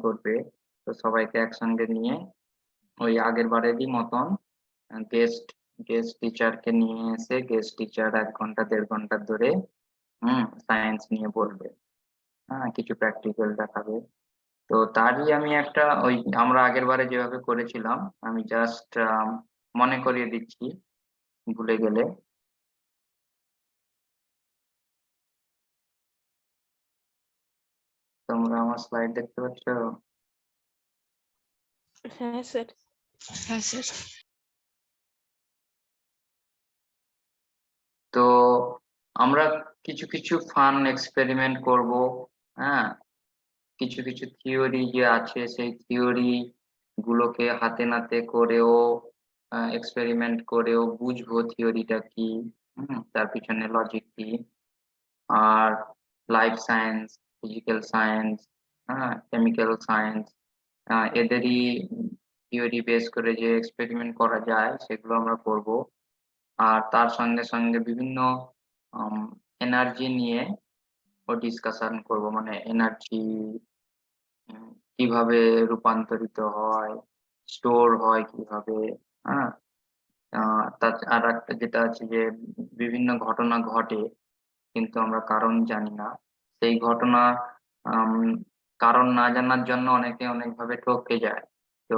করবে। তো সবাইকে একসঙ্গে নিয়ে ওই আগের বারেরই মতন গেস্ট গেস্ট টিচারকে নিয়ে এসে গেস্ট টিচার ১ ঘন্টা ১.৫ ঘন্টা ধরে সায়েন্স নিয়ে বলবে। হ্যাঁ, কিছু প্র্যাকটিক্যাল দেখাবে। তো তারই আমি একটা ওই আমরা আগেরবারে যেভাবে করেছিলাম, আমি জাস্ট মনে করিয়ে দিচ্ছি ভুলে গেলে। তোমরা আমার স্লাইড দেখতে পাচ্ছ? হ্যাঁ স্যার। হ্যাঁ স্যার। তো আমরা কিছু কিছু ফান এক্সপেরিমেন্ট করব। হ্যাঁ, কিছু কিছু থিওরি যে আছে সেই থিওরি গুলোকে হাতে নাতে করেও এক্সপেরিমেন্ট করেও বুঝবো থিওরিটা কি, তার পিছনে লজিক কি। আর লাইফ সায়েন্স, ফিজিক্যাল সায়েন্স, হ্যাঁ, কেমিক্যাল সায়েন্স, এদেরই থিওরি বেস করে যে এক্সপেরিমেন্ট করা যায় সেগুলো আমরা করব। আর তার সঙ্গে সঙ্গে বিভিন্ন এনার্জি নিয়ে ডিসকাশন করব, মানে এনার্জি কিভাবে রূপান্তরিত হয়, স্টোর হয় কিভাবে। হ্যাঁ, তার আর একটা যেটা আছে যে বিভিন্ন ঘটনা ঘটে কিন্তু আমরা কারণ জানি না। সেই ঘটনা আম, কারণ না জানার জন্য অনেকে অনেকভাবে টপকে যায়। তো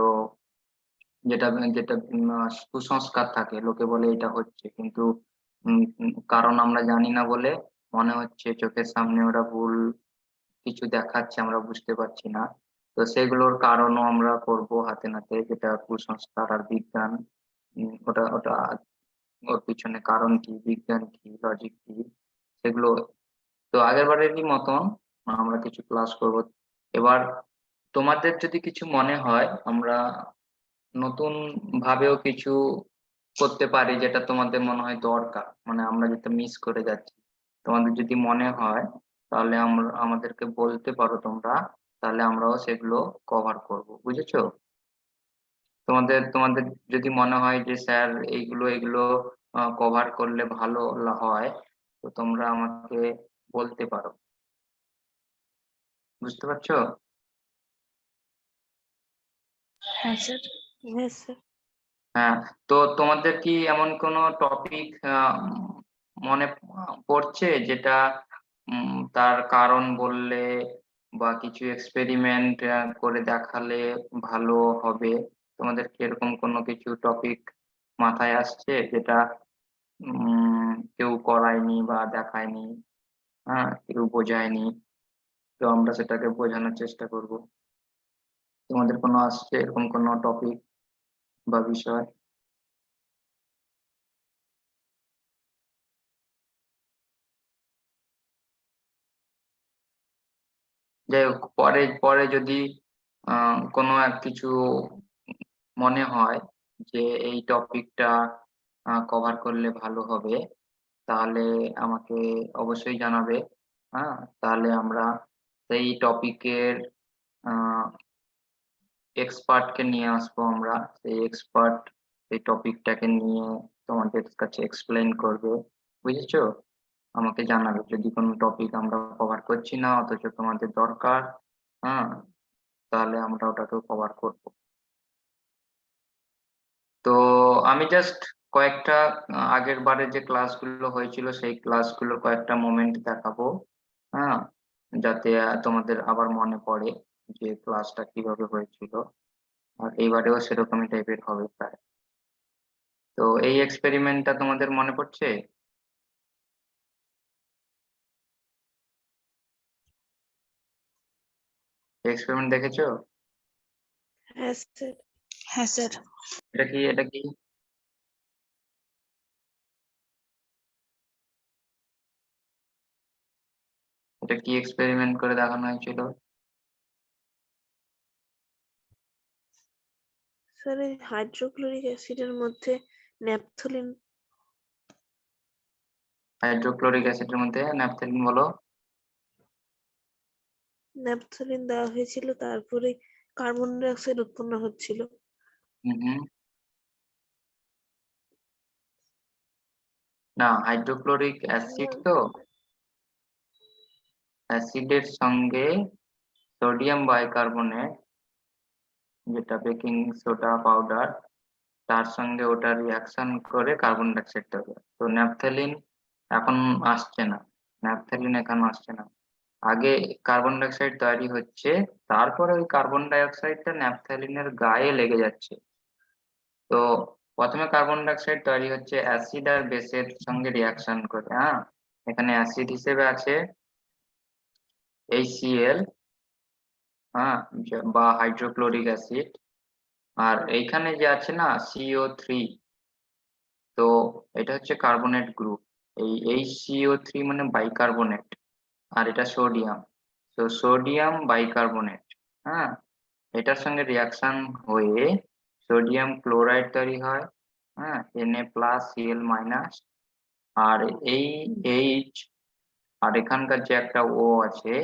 যেটা যেটা কুসংস্কার থাকে, লোকে বলে এটা হচ্ছে, কিন্তু কারণ আমরা জানি না বলে মনে হচ্ছে চোখের সামনে ওরা ভুল কিছু দেখাচ্ছে, আমরা বুঝতে পারছি না। তো সেগুলোর কারণও আমরা করব হাতে নাতে, যেটা কুসংস্কার আর বিজ্ঞান। ওটা ওটা ওর পিছনে কারণ কি, বিজ্ঞান কি, লজিক কি, সেগুলো। তো আগের বারেরই মতন আমরা কিছু ক্লাস করব। এবার তোমাদের যদি কিছু মনে হয় আমরা নতুন ভাবেও কিছু করতে পারি, যেটা তোমাদের মনে হয় দরকার, মানে আমরা যেটা মিস করে যাচ্ছি, তোমাদের যদি মনে হয় তাহলে আমরা আমাদেরকে বলতে পারো তোমরা, তাহলে আমরাও সেগুলো কভার করব, বুঝেছো? তোমাদের তোমাদের যদি মনে হয় যে স্যার এইগুলো এগুলো কভার করলে ভালো হয়, তো তোমরা আমাকে বলতে পারো। বুঝতে পারছো? হ্যাঁ স্যার। হ্যাঁ স্যার। হ্যাঁ। তো তোমাদের কি এমন কোনো টপিক মনে পড়ছে যেটা তার কারণ বললে বা কিছু এক্সপেরিমেন্ট করে দেখালে ভালো হবে? তোমাদের কি এরকম কোনো কিছু টপিক মাথায় আসছে যেটা কেউ করায়নি বা দেখায়নি, হ্যাঁ, কেউ বোঝায়নি? তো আমরা সেটাকে বোঝানোর চেষ্টা করব। তোমাদের কোনো আসছে এরকম কোনো টপিক বা বিষয়? যাই হোক, পরে পরে যদি কোনো এক কিছু মনে হয় যে এই টপিকটা কভার করলে ভালো হবে, তাহলে আমাকে অবশ্যই জানাবে। হ্যাঁ, তাহলে আমরা সেই টপিকের এক্সপার্টকে নিয়ে আসবো। আমরা সেই এক্সপার্ট এই টপিকটাকে নিয়ে তোমাদের কাছে এক্সপ্লেইন করবে, বুঝেছো? আমাকে জানাবে যদি কোনো টপিক আমরা কভার করছি না অথচ তোমাদের দরকার। হ্যাঁ, তাহলে আমরা ওটাকেও কভার করব। তো আমি জাস্ট কয়েকটা আগের বারে যে ক্লাসগুলো হয়েছিল সেই ক্লাসগুলোর কয়েকটা মোমেন্ট দেখাবো। হ্যাঁ, যাতে তোমাদের আবার মনে পড়ে যে ক্লাসটা কিভাবে হয়েছিল। আর এইবারেও সেরকমই টাইপের হবে প্রায়। তো এই এক্সপেরিমেন্টটা তোমাদের মনে পড়ছে? এক্সপেরিমেন্ট দেখেছো? হ্যাঁ স্যার। হ্যাঁ স্যার। এটা কি এটা কি এক্সপেরিমেন্ট করে দেখানো হয়েছিল? স্যার এই হাইড্রোক্লোরিক অ্যাসিডের মধ্যে ন্যাপথলিন। হাইড্রোক্লোরিক অ্যাসিডের মধ্যে ন্যাপথলিন বলো। ন্যাপথলিন দেওয়া হয়েছিল, তারপরে কার্বন ডাই অক্সাইড উৎপন্ন হচ্ছিল। হুম। না, হাইড্রোক্লোরিক অ্যাসিড তো অ্যাসিডের সঙ্গে সোডিয়াম বাইকার্বনেট, যেটা বেকিং সোডা পাউডার, তার সঙ্গে ওটা রিয়াকশন করে কার্বন ডাইঅক্সাইড তৈরি হয়। তো ন্যাপথেলিন এখন আসছে না, ন্যাপথেলিন এখন আসছে না। আগে কার্বন ডাইঅক্সাইড তৈরি হচ্ছে, তারপরে ওই কার্বন ডাইঅক্সাইডটা ন্যাপথেলিনের গায়ে লেগে যাচ্ছে। তো প্রথমে কার্বন ডাইঅক্সাইড তৈরি হচ্ছে অ্যাসিড আর বেসের সঙ্গে রিয়াকশন করে। এখানে অ্যাসিড হিসেবে আছে HCl, বা হাইড্রোক্লোরিক অ্যাসিড। আর এইখানে যে আছে না CO3, তো এটা হচ্ছে কার্বনেট গ্রুপ। এই HCO3 মানে বাইকার্বনেট, আর এটা সোডিয়াম, তো সোডিয়াম বাইকার্বনেট। হ্যাঁ, এটার সঙ্গে রিয়াকশন হয়ে সোডিয়াম ক্লোরাইড তৈরি হয়, Na+Cl-। আর এই H, আর এখানকার যে একটা O আছে,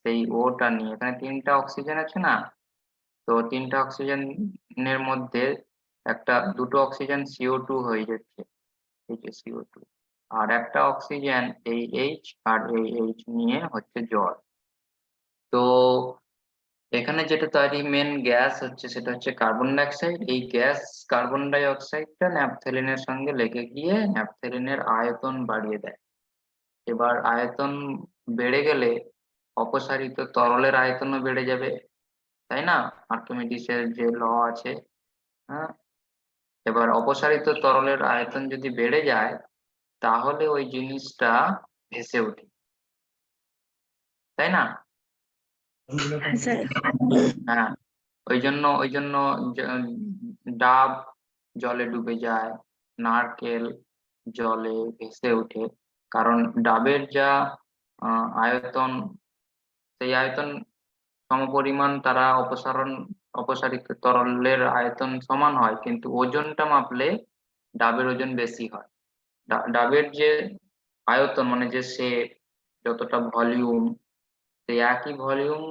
সেই ওটা নিয়ে এখানে 3টা অক্সিজেন আছে না, তো 3টা অক্সিজেনের মধ্যে দুটো অক্সিজেন CO2 হয়ে যাচ্ছে, এই যে CO2, আর একটা অক্সিজেন এই H, আর এই H নিয়ে হচ্ছে জল। তো এখানে যেটা তৈরি মেন গ্যাস হচ্ছে, সেটা হচ্ছে কার্বন ডাইঅক্সাইড। এই গ্যাস কার্বন ডাই অক্সাইডটা ন্যাপথেলিনের সঙ্গে লেগে গিয়ে ন্যাপথেলিনের আয়তন বাড়িয়ে দেয়। এবার আয়তন বেড়ে গেলে অপসারিত তরলের আয়তনও বেড়ে যাবে, তাই না? আর্কিমিডিসের যে ল আছে। হ্যাঁ, এবার অপসারিত তরলের আয়তন যদি বেড়ে যায়, তাহলে ওই জিনিসটা ভেসে ওঠে, তাই না? হ্যাঁ স্যার। হ্যাঁ, ওই জন্য ডাব জলে ডুবে যায়, নারকেল জলে ভেসে ওঠে, কারণ ডাবের যা আয়তন, সেই আয়তন সমপরিমাণ, তারা অপসারিত তরলের আয়তন সমান হয়, কিন্তু ওজনটা মাপলে ডাবের ওজন বেশি হয়। ডাবের যে আয়তন মানে যে শেপ, যতটা ভলিউম, সেই একই ভলিউম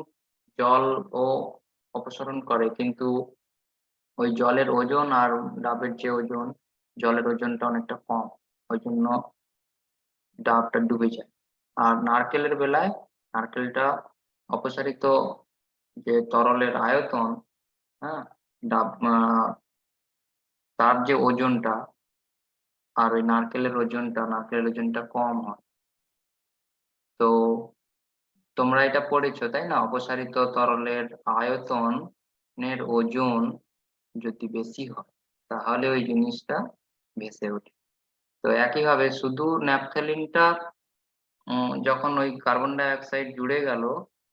জল ও অপসারণ করে, কিন্তু ওই জলের ওজন আর ডাবের যে ওজন, জলের ওজনটা অনেকটা কম, ওই জন্য ডাবটা ডুবে যায়। আর নারকেলের বেলায়, নারকেলটা অপসারিত যে তরলের আয়তন, হ্যাঁ, ডাব তার যে ওজনটা আর ওই নারকেলের ওজনটা কম হয়। তো তোমরা এটা পড়েছো তাই না, অপসারিত তরলের আয়তনের ওজন যদি বেশি হয়, তাহলে ওই জিনিসটা ভেসে ওঠে। তো একইভাবে শুধু ন্যাপথেলিনটা যখন ওই কার্বন ডাই অক্সাইড জুড়ে গেল,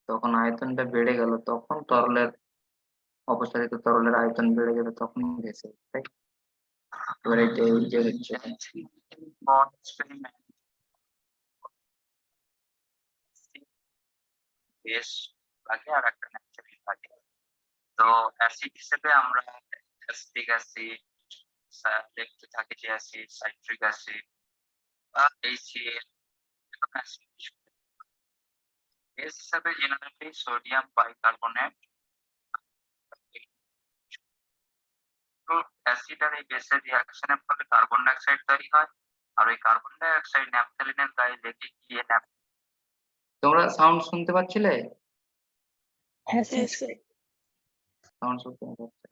তখন আয়তনটা বেড়ে গেল, তখন অপসারিত তরলের আয়তন বেড়ে গেলে তখন ভেসে ওঠে, তাই? এবার এই যে হচ্ছে experiment, বেশ লাগে আর একটা ন্যাচারাল লাগে। তো অ্যাসিড হিসেবে আমরা অ্যাসিটিক অ্যাসিড, দেখতে থাকি যে অ্যাসিড, সাইট্রিক অ্যাসিড বা HCl, এবং অ্যাসিড বেস হিসাবে জেনারেলি সোডিয়াম বাইকার্বনেট। তো অ্যাসিড আর এই বেসের রিঅ্যাকশনের ফলে কার্বন ডাইঅক্সাইড তৈরি হয়, আর ওই কার্বন ডাইঅক্সাইড ন্যাপথেলিনের গায়ে লেগে গিয়ে তোমরা সাউন্ড শুনতে পাচ্ছিলে? হ্যাঁ হ্যাঁ স্যার। স্যার। সাউন্ড শুনতে পাচ্ছে?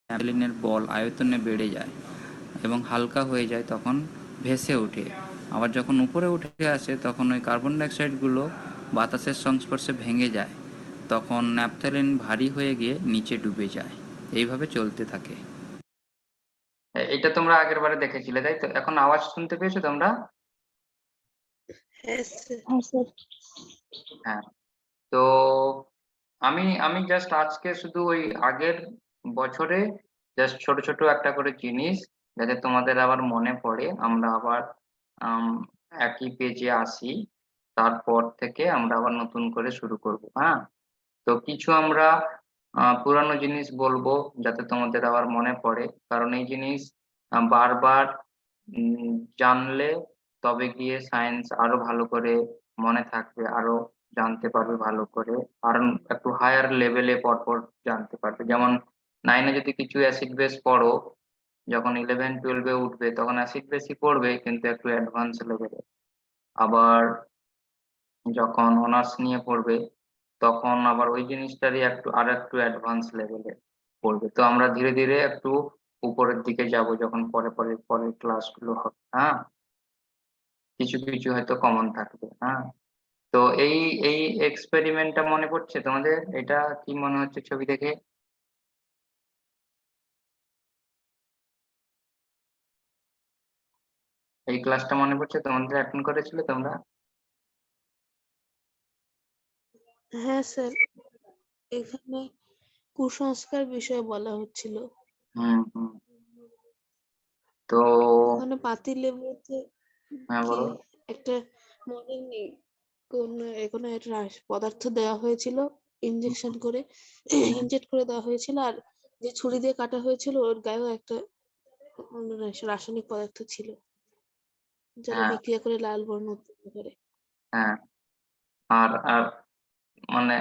ন্যাপথেলিনের বল আয়তনে বেড়ে যায় এবং হালকা হয়ে যায়, তখন ভেসে ওঠে। আবার যখন উপরে উঠে আসে, তখন ওই কার্বন ডাইঅক্সাইডগুলো বাতাসের সংস্পর্শে ভেঙে যায়, তখন ন্যাপথেলিন ভারী হয়ে গিয়ে নিচে ডুবে যায়। এইভাবে চলতে থাকে। এটা তোমরা আগের বারে দেখেছিলে তাই তো? এখন আওয়াজ শুনতে পেয়েছো তোমরা? হ্যাঁ স্যার। হ্যাঁ স্যার। হ্যাঁ। তো আমি আমি জাস্ট আজকে শুধু ওই আগের বছরে জাস্ট ছোট ছোট একটা করে জিনিস, যাতে তোমাদের আবার মনে পড়ে, আমরা আবার আম, একই পেজে আসি, তারপর থেকে আমরা আবার নতুন করে শুরু করব। হ্যাঁ, তো কিছু আমরা পুরানো জিনিস বলবো, যাতে তোমাদের আবার মনে পড়ে, কারণ এই জিনিস বারবার জানলে তবে গিয়ে সায়েন্স আরো ভালো করে মনে থাকবে, আরো জানতে পারবে ভালো করে, আর একটু হায়ার লেভেলে পরপর জানতে পারবে। যেমন 9-এ যদি কিছু অ্যাসিড বেস পড়ো, যখন 11-12-এ উঠবে তখন অ্যাসিড বেসই পড়বে, কিন্তু একটু অ্যাডভান্স লেভেলে। আবার যখন অনার্স নিয়ে পড়বে তখন আবার ওই জিনিসটারই একটু অ্যাডভান্স লেভেলে পড়বে। তো আমরা ধীরে ধীরে একটু উপরের দিকে যাব যখন পরের ক্লাসগুলো হবে। হ্যাঁ, কিছু কিছু হয়তো কমন থাকবে। হ্যাঁ, তো এই এই এক্সপেরিমেন্টটা মনে পড়ছে তোমাদের? এটা কি মনে হচ্ছে ছবি দেখে? এই ক্লাসটা মনে পড়ছে তোমাদের? অ্যাটেন্ড করেছিলে তোমরা? হ্যাঁ স্যার, এখানে কুসংস্কার বিষয়ে বলা হচ্ছিল। হুম হুম। তো ওখানে পাতিলেবুতে হ্যাঁ, কি বলো। একটা, মনে নেই, কোন কোনো একটা পদার্থ দেওয়া হয়েছিল, ইনজেকশন করে ইনজেক্ট করে দেওয়া হয়েছিল, আর যে ছুরি দিয়ে কাটা হয়েছিল ওর গায়েও একটা রাসায়নিক পদার্থ ছিল, যারা হ্যাঁ বিক্রিয়া করে লাল বর্ণ উৎপন্ন করে। হ্যাঁ। আর আর মানে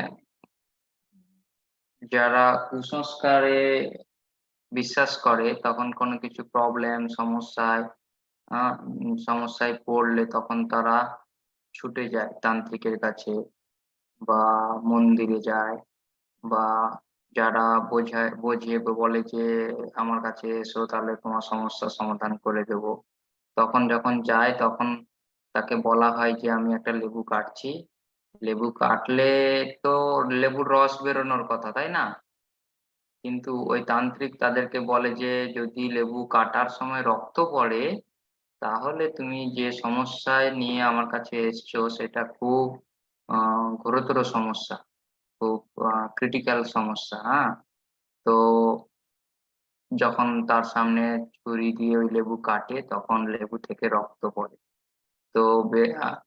যারা কুসংস্কারে বিশ্বাস করে তখন কোনো কিছু সমস্যায় পড়লে তখন তারা ছুটে যায় তান্ত্রিকের কাছে, বা মন্দিরে যায়, বা যারা বুঝিয়ে বলে যে আমার কাছে এসো, তাহলে তোমার সমস্যার সমাধান করে দেবো। তখন যখন যায় তখন তাকে বলা হয় যে আমি একটা লেবু কাটছি। লেবু কাটলে তো লেবুর রস বেরোনোর কথা, তাই না? কিন্তু ওই তান্ত্রিক তাদেরকে বলে যে যদি লেবু কাটার সময় রক্ত পড়ে, তাহলে তুমি যে সমস্যায় নিয়ে আমার কাছে এসছো সেটা খুব ঘোরতর সমস্যা, খুব ক্রিটিক্যাল সমস্যা। হ্যাঁ, তো যখন তার সামনে ছুরি দিয়ে ওই লেবু কাটে তখন লেবু থেকে রক্ত পড়ে। তো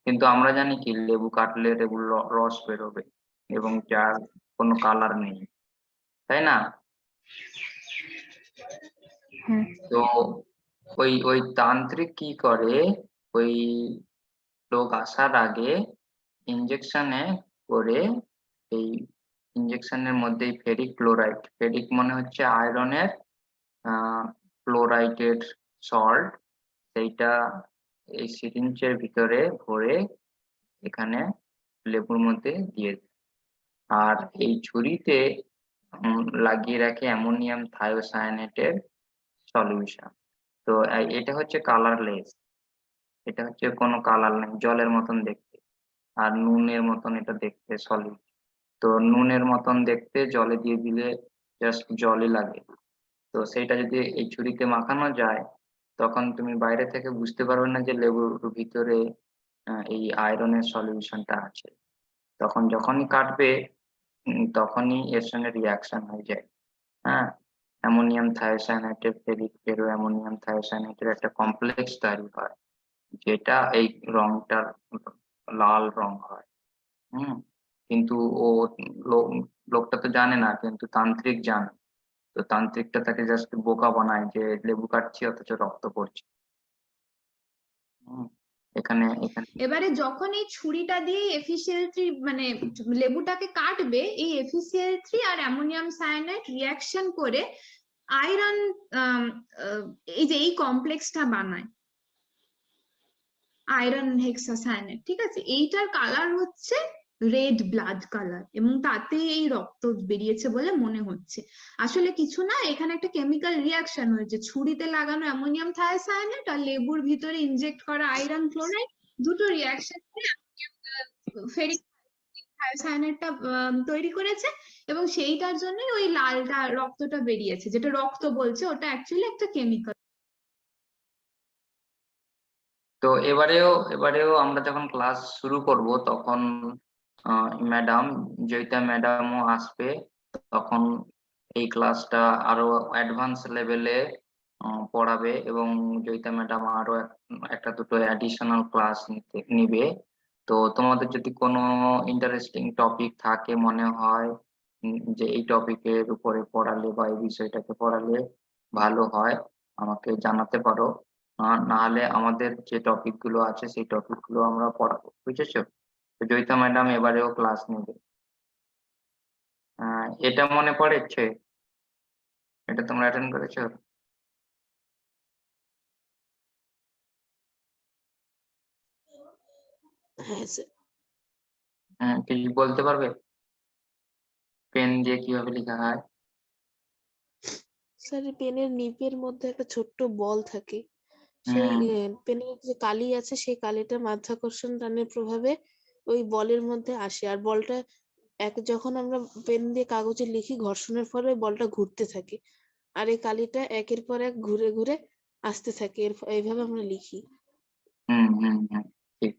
কিন্তু আমরা জানি কি লেবু কাটলে লেবুর রস বেরোবে, এবং যার কোনো কালার নেই, তাই না? হ্যাঁ। তো ওই তান্ত্রিক কি করে, ওই লোক আসার আগে ইনজেকশনে করে, এই ইনজেকশনের মধ্যেই ফেরিক মনে হচ্ছে আয়রনের ক্লোরাইডের সল্ট, সেইটা এই সিরিঞ্জের ভিতরে ভরে এখানে লেবুর মধ্যে দিয়ে দেয়। আর এই ছুরিতে লাগিয়ে রাখে অ্যামোনিয়াম থায়োসায়ানেটের সলিউশন। তো এটা হচ্ছে কালারলেস, এটা হচ্ছে কোনো কালার নেই, জলের মতন দেখতে। আর নুনের মতন এটা দেখতে, সলিড। তো নুনের মতন দেখতে, জলে দিয়ে দিলে জাস্ট জলই লাগে। তো সেইটা যদি এই ছুরিতে মাখানো যায় তখন তুমি বাইরে থেকে বুঝতে পারবে না যে লেবুর ভিতরে এই আয়রনের সলিউশনটা আছে। তখন যখনই কাটবে তখনই এর সঙ্গে রিয়াকশন হয়ে যায়। হ্যাঁ, অ্যামোনিয়াম থায়োসায়ানেটের ফেরিক ফেরো অ্যামোনিয়াম থায়োসায়ানেটের একটা কমপ্লেক্স তৈরি হয়, যেটা এই রংটার লাল রং হয়। হুম। কিন্তু ও লোকটা তো জানে না, কিন্তু তান্ত্রিক জানে। তো তান্ত্রিকটা তাকে জাস্ট বোকা বানায় যে লেবু কাটছি অথচ রক্ত পড়ছে। হুম। এখানে এখানে এবারে যখন এই ছুরিটা দিয়ে এফিসিএল3 মানে লেবুটাকে কাটবে, এই এফিসিএল3 আর অ্যামোনিয়াম সায়ানাইড রিয়াকশন করে আয়রন, এই যে এই কমপ্লেক্সটা বানায় আয়রন হেক্সাসায়ানাইড, ঠিক আছে? এইটার কালার হচ্ছে রেড ব্লাড কালার, এবং তাতে এই রক্ত বেরিয়েছে বলে মনে হচ্ছে। আসলে কিছু না, এখানে একটা কেমিক্যাল রিয়াকশন হয়েছে, ছুরিতে লাগানো অ্যামোনিয়াম থায়োসায়ানেট আর লেবুর ভিতরে ইনজেক্ট করা আয়রন ক্লোরাইড, দুটো রিয়াকশন করে ফেরিক থায়োসায়ানেটটা তৈরি করেছে, এবং সেইটার জন্যই ওই লালটা রক্তটা বেরিয়েছে, যেটা রক্ত বলছে ওটা অ্যাকচুয়ালি একটা কেমিক্যাল। তো এবারেও আমরা যখন ক্লাস শুরু করব তখন ম্যাডাম, জয়িতা ম্যাডামও আসবে। তখন এই ক্লাসটা আরো অ্যাডভান্স লেভেলে পড়াবে, এবং জয়িতা ম্যাডাম আরো একটা দুটো অ্যাডিশনাল ক্লাস নিবে। তো তোমাদের যদি কোনো ইন্টারেস্টিং টপিক থাকে, মনে হয় যে এই টপিকের উপরে পড়ালে বা এই বিষয়টাকে পড়ালে ভালো হয়, আমাকে জানাতে পারো। না হলে আমাদের যে টপিক গুলো আছে সেই টপিক গুলো আমরা পড়াবো, বুঝেছো? তো জয়িতা ম্যাডাম এবারেও ক্লাস নেবে। এটা মনে পড়েছে? এটা তোমরা অ্যাটেন্ড করেছো? হ্যাঁ স্যার। কিছু বলতে পারবে পেন দিয়ে কিভাবে লেখা হয়? স্যার পেনের নিপের মধ্যে একটা ছোট্ট বল থাকে, সেই হুম পেনের যে কালি আছে সেই কালিটা মাধ্যাকর্ষণ টানের প্রভাবে ওই বলের মধ্যে আসে, আর বলটা যখন আমরা পেন দিয়ে কাগজে লিখি ঘর্ষণের ফলে ওই বলটা ঘুরতে থাকে, আর এই কালিটা একের পর এক ঘুরে ঘুরে আসতে থাকে, এইভাবে আমরা লিখি। হুম হুম হুম ঠিক।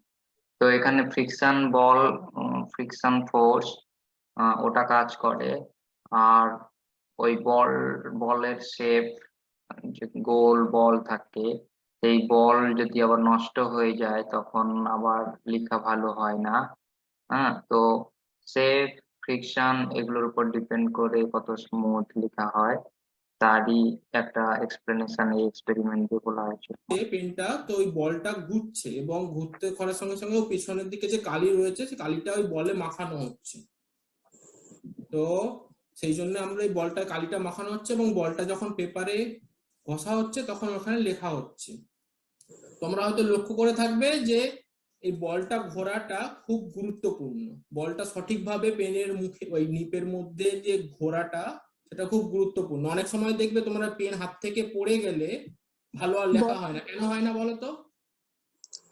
তো এখানে ফ্রিকশন বল, ফ্রিকশন ফোর্স ওটা কাজ করে। আর ওই বলের শেপ, যে গোল বল থাকে, সেই বল যদি আবার নষ্ট হয়ে যায় তখন আবার লেখা ভালো হয় না। তো শেপ, ফ্রিকশন এগুলোর উপর ডিপেন্ড করে কত স্মুথ লেখা হয়, তারই একটা এক্সপ্লেনেশন এই এক্সপেরিমেন্ট দিয়ে বলা হয়েছে। পেনটা তো ওই বলটা ঘুরছে এবং ঘুরতে করার সঙ্গে সঙ্গে ও পিছনের দিকে যে কালি রয়েছে সেই কালিটা ওই বলে মাখানো হচ্ছে। তো সেই জন্য আমরা এই বলটা কালিটা মাখানো হচ্ছে এবং বলটা যখন পেপারে ঘষা হচ্ছে তখন ওখানে লেখা হচ্ছে। তোমরা হয়তো লক্ষ্য করে থাকবে যে এই বলটা ঘোরাটা খুব গুরুত্বপূর্ণ। বলটা সঠিকভাবে পেনের মুখে ওই নিপের মধ্যে যে ঘোরাটা সেটা খুব গুরুত্বপূর্ণ। অনেক সময় দেখবে তোমরা পেন হাত থেকে পড়ে গেলে ভালো আর লেখা হয় না। কেন হয় না বলো তো?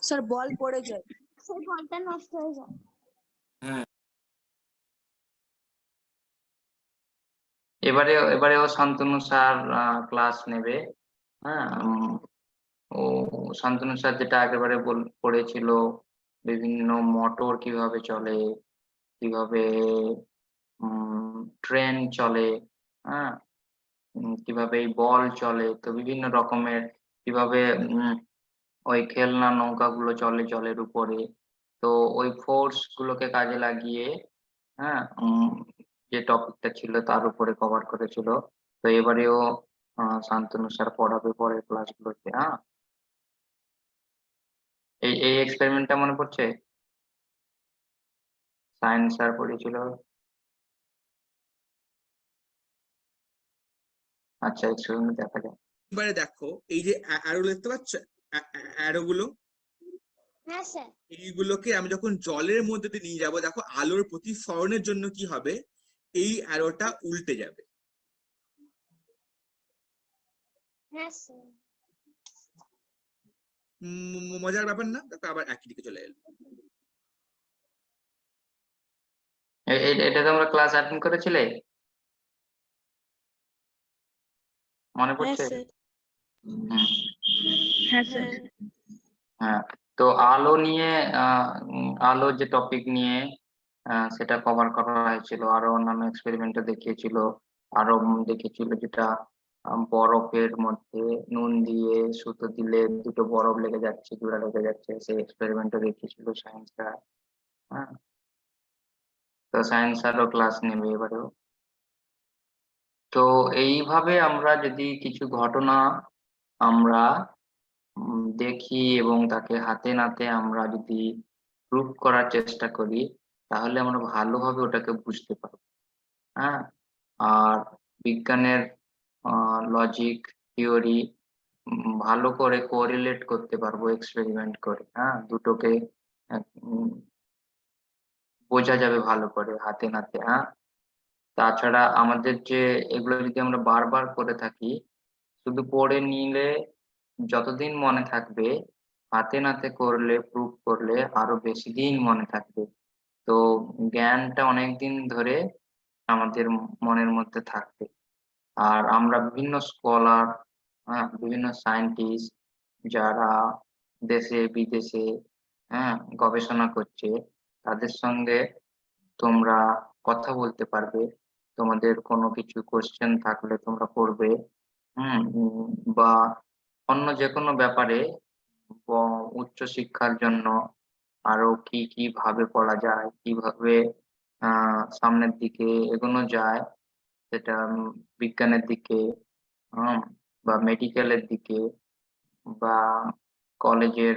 স্যার বল পড়ে যায়। সেই বলটা নষ্ট হয়ে যায়। হ্যাঁ, এবারেও শান্তনু স্যার ক্লাস নেবে। হ্যাঁ ও শান্তনু স্যার যেটা একেবারে পড়েছিল, বিভিন্ন মোটর কিভাবে চলে, কিভাবে ট্রেন চলে, হ্যাঁ কিভাবে এই বল চলে, তো বিভিন্ন রকমের কিভাবে ওই খেলনা নৌকাগুলো চলে জলের উপরে, তো ওই ফোর্স গুলোকে কাজে লাগিয়ে, হ্যাঁ যে টপিকটা ছিল তার উপরে কভার করেছিল। তো এবারেও শান্তনু স্যার পড়াবে পরের ক্লাসগুলোতে। এই এক্সপেরিমেন্টটা মনে পড়ছে? সায়েন্স স্যার পড়েছিল। আচ্ছা এক্সপেরিমেন্ট দেখা যাক। এবারে দেখো এই যে অ্যারো দেখতে পাচ্ছ, অ্যারো গুলো, হ্যাঁ স্যার। এইগুলোকে আমি যখন জলের মধ্যে দিয়ে নিয়ে যাবো, দেখো আলোর প্রতিফলনের জন্য কি হবে, এই অ্যারোটা উল্টে যাবে। হ্যাঁ স্যার। মজার ব্যাপার না? দেখো আবার একই দিকে চলে এলো। এটা তোমরা ক্লাস অ্যাটেন্ড করেছিলে? মনে হ্যাঁ পড়ছে? স্যার। হুম হ্যাঁ স্যার। হ্যাঁ। হ্যাঁ। তো আলো নিয়ে আলো যে টপিক নিয়ে সেটা কভার করা হয়েছিল, আরো অন্যান্য এক্সপেরিমেন্টে দেখিয়েছিল। আরো দেখিয়েছিল যেটা বরফের মধ্যে নুন দিয়ে সুতো দিলে দুটো বরফ লেগে যাচ্ছে, জোড়া লেগে যাচ্ছে, সেই এক্সপেরিমেন্টও দেখিয়েছিল সায়েন্সরা। হ্যাঁ তো সায়েন্স আরো ক্লাস নেবে এবারেও। তো এইভাবে আমরা যদি কিছু ঘটনা আমরা দেখি এবং তাকে হাতে নাতে আমরা যদি প্রুভ করার চেষ্টা করি, তাহলে আমরা ভালোভাবে ওটাকে বুঝতে পারবো। হ্যাঁ আর বিজ্ঞানের লজিক থিওরি ভালো করে কোরিলেট করতে পারবো এক্সপেরিমেন্ট করে। দুটোকে উম, বোঝা যাবে ভালো করে হাতে নাতে। তাছাড়া আমাদের যে এগুলো যদি আমরা বারবার করে থাকি, শুধু পড়ে নিলে যতদিন মনে থাকবে, হাতে নাতে করলে প্রুভ করলে আরো বেশি দিন মনে থাকবে। তো জ্ঞানটা অনেক দিন ধরে আমাদের মনের মধ্যে থাকবে। আর আমরা বিভিন্ন স্কলার, বিভিন্ন সায়েন্টিস্ট যারা দেশে বিদেশে গবেষণা করছে, তাদের সঙ্গে তোমরা কথা বলতে পারবে। তোমাদের কোনো কিছু কোশ্চেন থাকলে তোমরা করবে। বা অন্য যে কোনো ব্যাপারে উচ্চ শিক্ষার জন্য আরো কি কি ভাবে পড়া যায়, কিভাবে সামনের দিকে এগোনো যায়, সেটা বিজ্ঞানের দিকে, হম বা মেডিকেলের দিকে, বা কলেজের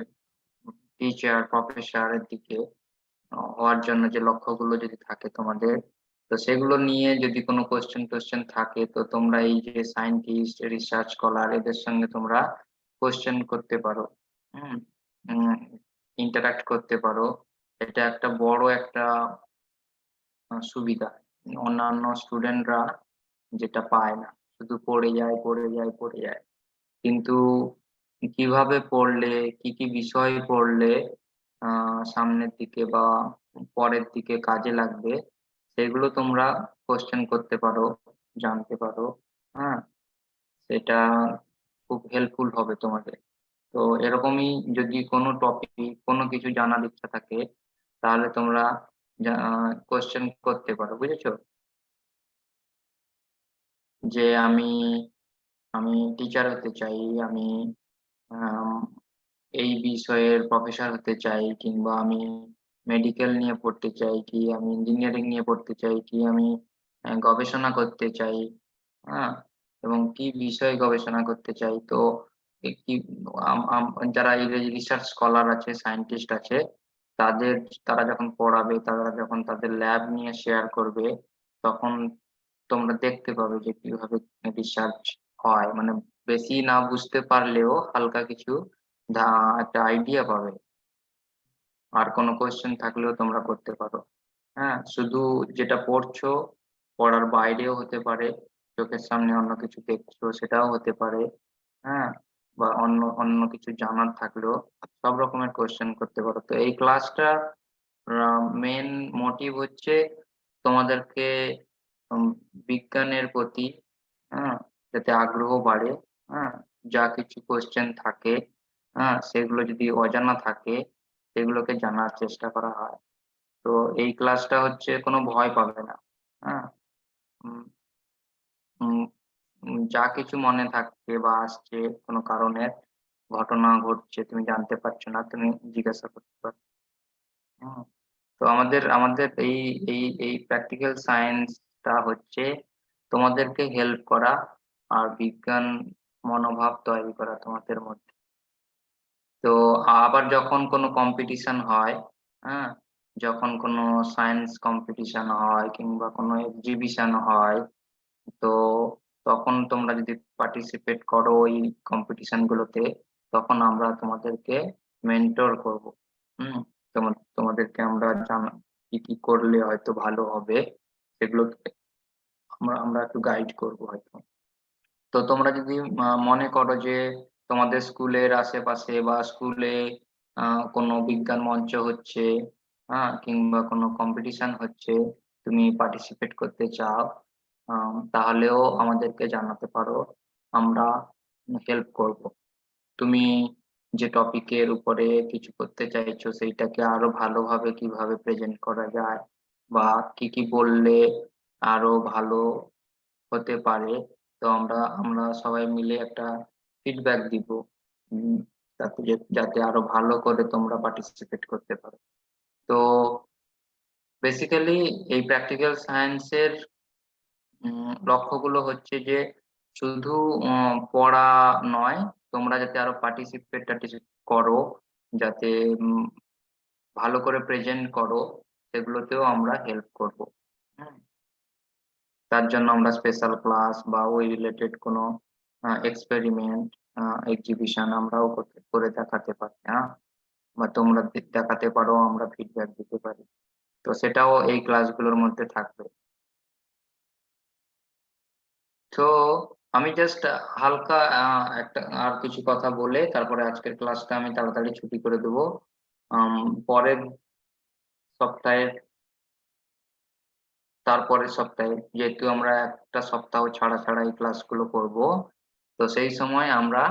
টিচার প্রফেসরের দিকে, হওয়ার জন্য যে লক্ষ্যগুলো যদি থাকে তোমাদের, তো সেগুলো নিয়ে যদি কোনো কোশ্চেন থাকে, তো তোমরা এই যে সায়েন্টিস্ট, রিসার্চ স্কলার এদের সঙ্গে তোমরা কোশ্চেন করতে পারো, ইন্টারাক্ট করতে পারো। এটা একটা বড় একটা সুবিধা। অন্যান্য স্টুডেন্টরা যেটা পায় না, শুধু পড়ে যায়। কিন্তু কিভাবে পড়লে, কি কি বিষয় পড়লে সামনের দিকে বা পরের দিকে কাজে লাগবে, সেগুলো তোমরা কোশ্চেন করতে পারো, জানতে পারো। হ্যাঁ, সেটা খুব হেল্পফুল হবে তোমাদের। তো এরকমই যদি কোনো টপিক, কোনো কিছু জানার ইচ্ছা থাকে, তাহলে তোমরা কোশ্চেন করতে পারো, বুঝেছো? যে আমি আমি টিচার হতে চাই, আমি আম, এই বিষয়ের প্রফেসর হতে চাই, কিংবা আমি মেডিকেল নিয়ে পড়তে চাই, কি আমি ইঞ্জিনিয়ারিং নিয়ে পড়তে চাই, কি আমি গবেষণা করতে চাই। হ্যাঁ, এবং কি বিষয়ে গবেষণা করতে চাই। তো কি যারা এই রিসার্চ স্কলার আছে, সায়েন্টিস্ট আছে, তাদের তারা যখন পড়াবে, তারা যখন তাদের ল্যাব নিয়ে শেয়ার করবে, তখন তোমরা দেখতে পাবে যে কিভাবে রিসার্চ হয়। মানে বেশি না বুঝতে পারলেও হালকা কিছু একটা আইডিয়া পাবে। আর কোনো কোয়েশ্চেন থাকলেও তোমরা করতে পারো। হ্যাঁ, শুধু যেটা পড়ছো, পড়ার বাইরেও হতে পারে, চোখের সামনে অন্য কিছু দেখছো, সেটাও হতে পারে। হ্যাঁ, বা অন্য অন্য কিছু জানার থাকলেও সব রকমের কোয়েশ্চেন করতে পারো। তো এই ক্লাসটা মেন মোটিভ হচ্ছে তোমাদেরকে উম, বিজ্ঞানের প্রতি, হ্যাঁ, যাতে আগ্রহ বাড়ে। হ্যাঁ, যা কিছু কোয়েশ্চেন থাকে, হ্যাঁ, সেগুলো যদি অজানা থাকে, সেগুলোকে জানার চেষ্টা করা হয়। তো এই ক্লাসটা হচ্ছে কোনো ভয় পাবে না। হ্যাঁ, উম, উম, যা কিছু মনে থাকছে বা আসছে, কোনো কারণের ঘটনা ঘটছে, তুমি জানতে পারছো না, তুমি জিজ্ঞাসা করতে পারো। হুম, তো আমাদের আমাদের এই প্র্যাকটিক্যাল সায়েন্সটা হচ্ছে তোমাদেরকে হেল্প করা আর বিজ্ঞান মনোভাব তৈরি করা তোমাদের মধ্যে। তো আবার যখন কোনো কম্পিটিশন হয়, হ্যাঁ, যখন কোনো সায়েন্স কম্পিটিশন হয় কিংবা কোনো এক্সিবিশন হয়, তো তখন তোমরা যদি পার্টিসিপেট করো ওই কম্পিটিশন গুলোতে, তখন আমরা তোমাদেরকে মেন্টর করব। হুম, তোমাদেরকে আমরা কি কি করলে হয়তো ভালো হবে, সেগুলো আমরা একটু গাইড করবো হয়তো। তো তোমরা যদি মনে করো যে তোমাদের স্কুলের আশেপাশে বা স্কুলে কোনো বিজ্ঞান মঞ্চ হচ্ছে, হ্যাঁ, কিংবা কোনো কম্পিটিশন হচ্ছে, তুমি পার্টিসিপেট করতে চাও, তাহলেও আমাদেরকে জানাতে পারো, আমরা হেল্প করব। তুমি যে টপিকের উপরে কিছু করতে চাইছো, সেইটাকে আরো ভালোভাবে কিভাবে প্রেজেন্ট করা যায়, বা কি কি বললে আরো ভালো হতে পারে, তো আমরা আমরা সবাই মিলে একটা ফিডব্যাক দিব, উম, যাতে আরো ভালো করে তোমরা পার্টিসিপেট করতে পারো। তো বেসিক্যালি এই প্র্যাকটিক্যাল সায়েন্সের লক্ষ্যগুলো হচ্ছে যে শুধু পড়া নয়, তোমরা যাতে আরো পার্টিসিপেট করো, যাতে উম, ভালো করে প্রেজেন্ট করো, সেগুলোতেও আমরা হেল্প করব। হুম, তার জন্য আমরা স্পেশাল ক্লাস বা ওই রিলেটেড কোনো এক্সপেরিমেন্ট, এক্সিবিশন আমরাও করে দেখাতে পারি। হ্যাঁ, বা তোমরা দেখাতে পারো, আমরা ফিডব্যাক দিতে পারি। তো সেটাও এই ক্লাসগুলোর মধ্যে থাকবে। তো আমি জাস্ট হালকা একটা আর কিছু কথা বলে তারপরে আজকের ক্লাসটা আমি তাড়াতাড়ি ছুটি করে দেবো। পরের সপ্তাহে, তারপরের সপ্তাহে, যেহেতু আমরা একটা সপ্তাহ ছাড়া ছাড়া এই ক্লাসগুলো করব, তো সেই সময় আমরা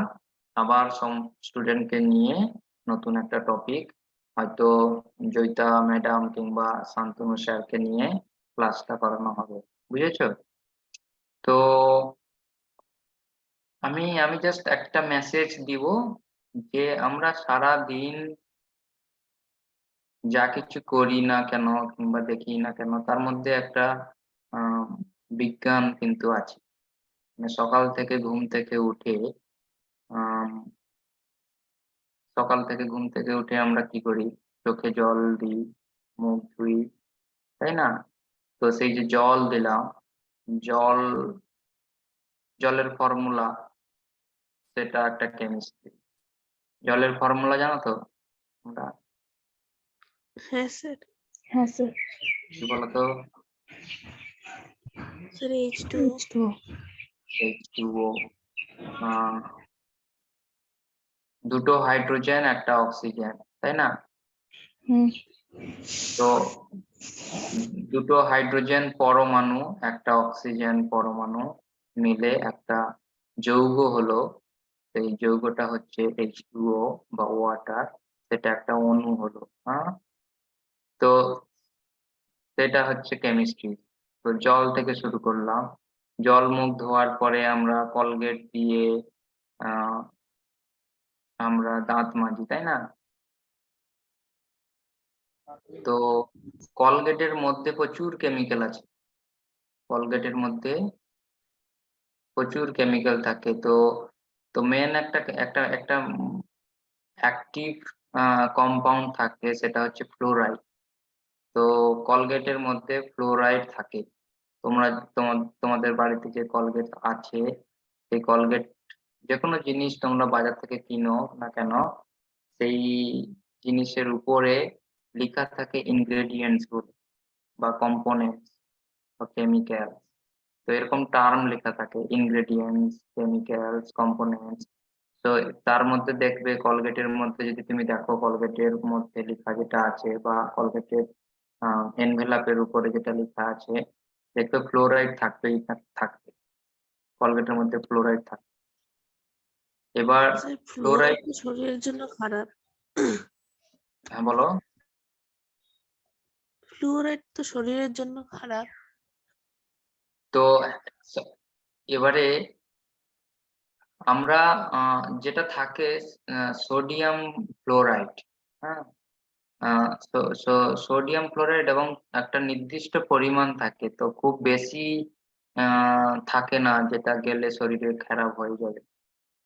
আবার সব স্টুডেন্টকে নিয়ে নতুন একটা টপিক, হয়তো জয়িতা ম্যাডাম কিংবা শান্তনু স্যারকে নিয়ে ক্লাসটা করানো হবে। বুঝেছো? তো আমি জাস্ট একটা মেসেজ দিব যে আমরা সারা দিন যা কিছু করি না কেন কিংবা দেখি না কেন, তার মধ্যে একটা আহ বিজ্ঞান কিন্তু আছে। মানে আম, সকাল থেকে ঘুম থেকে উঠে আমরা কি করি? চোখে জল দিই, মুখ ধুই, তাই না? তো সেই যে জল দিলাম, জল জলের ফর্মুলা, সেটা একটা কেমিস্ট্রি। জলের ফর্মুলা জানো তো তোমরা? হ্যাঁ স্যার। হ্যাঁ স্যার। কি বলতো? Sir H2O। H2O, দুটো হাইড্রোজেন একটা অক্সিজেন, তাই না? হুম। তো দুটো হাইড্রোজেন পরমাণু একটা অক্সিজেন পরমাণু মিলে একটা যৌগ হলো। সেই যৌগটা হচ্ছে H2O বা ওয়াটার, সেটা একটা অণু হলো। হ্যাঁ, তো সেটা হচ্ছে কেমিস্ট্রি। তো জল থেকে শুরু করলাম, জল মুখ ধোয়ার পরে আমরা কলগেট দিয়ে আহ আমরা দাঁত মাজি, তাই না? তো কলগেটের মধ্যে প্রচুর কেমিক্যাল আছে, কলগেটের মধ্যে প্রচুর কেমিক্যাল থাকে। তো তো মেন একটা একটা একটা অ্যাক্টিভ কম্পাউন্ড থাকে, সেটা হচ্ছে ফ্লোরাইড। তো কলগেটের মধ্যে ফ্লোরাইড থাকে। তোমরা তোমাদের বাড়িতে যে কলগেট আছে, সেই কলগেট, যে কোনো জিনিস তোমরা বাজার থেকে কিনো না কেন, সেই জিনিসের উপরে লেখা থাকে ইনগ্রেডিয়েন্টস গুলো বা কম্পোনেন্টস বা কেমিক্যাল। তো এরকম টার্ম লেখা থাকে, ইনগ্রেডিয়েন্টস, কেমিক্যালস, কম্পোনেন্টস। তো তার মধ্যে দেখবে কলগেটের মধ্যে যদি তুমি দেখো, কলগেটের মধ্যে লেখা যেটা আছে বা কলগেটের এনভেলাপের উপরে যেটা লেখা আছে, দেখবে ফ্লোরাইড থাকবেই, থাকবে, কলগেটের মধ্যে ফ্লোরাইড থাকবে। এবার স্যার ফ্লোরাইড, ফ্লোরাইড তো শরীরের জন্য খারাপ। হ্যাঁ বলো। ফ্লোরাইড তো শরীরের জন্য খারাপ। তো এবারে আমরা যেটা থাকে সোডিয়াম ফ্লোরাইড, হ্যাঁ, সোডিয়াম ক্লোরাইড এবং একটা নির্দিষ্ট পরিমাণ থাকে, তো খুব বেশি থাকে না, যেটা গেলে শরীরে খারাপ হয়ে যাবে।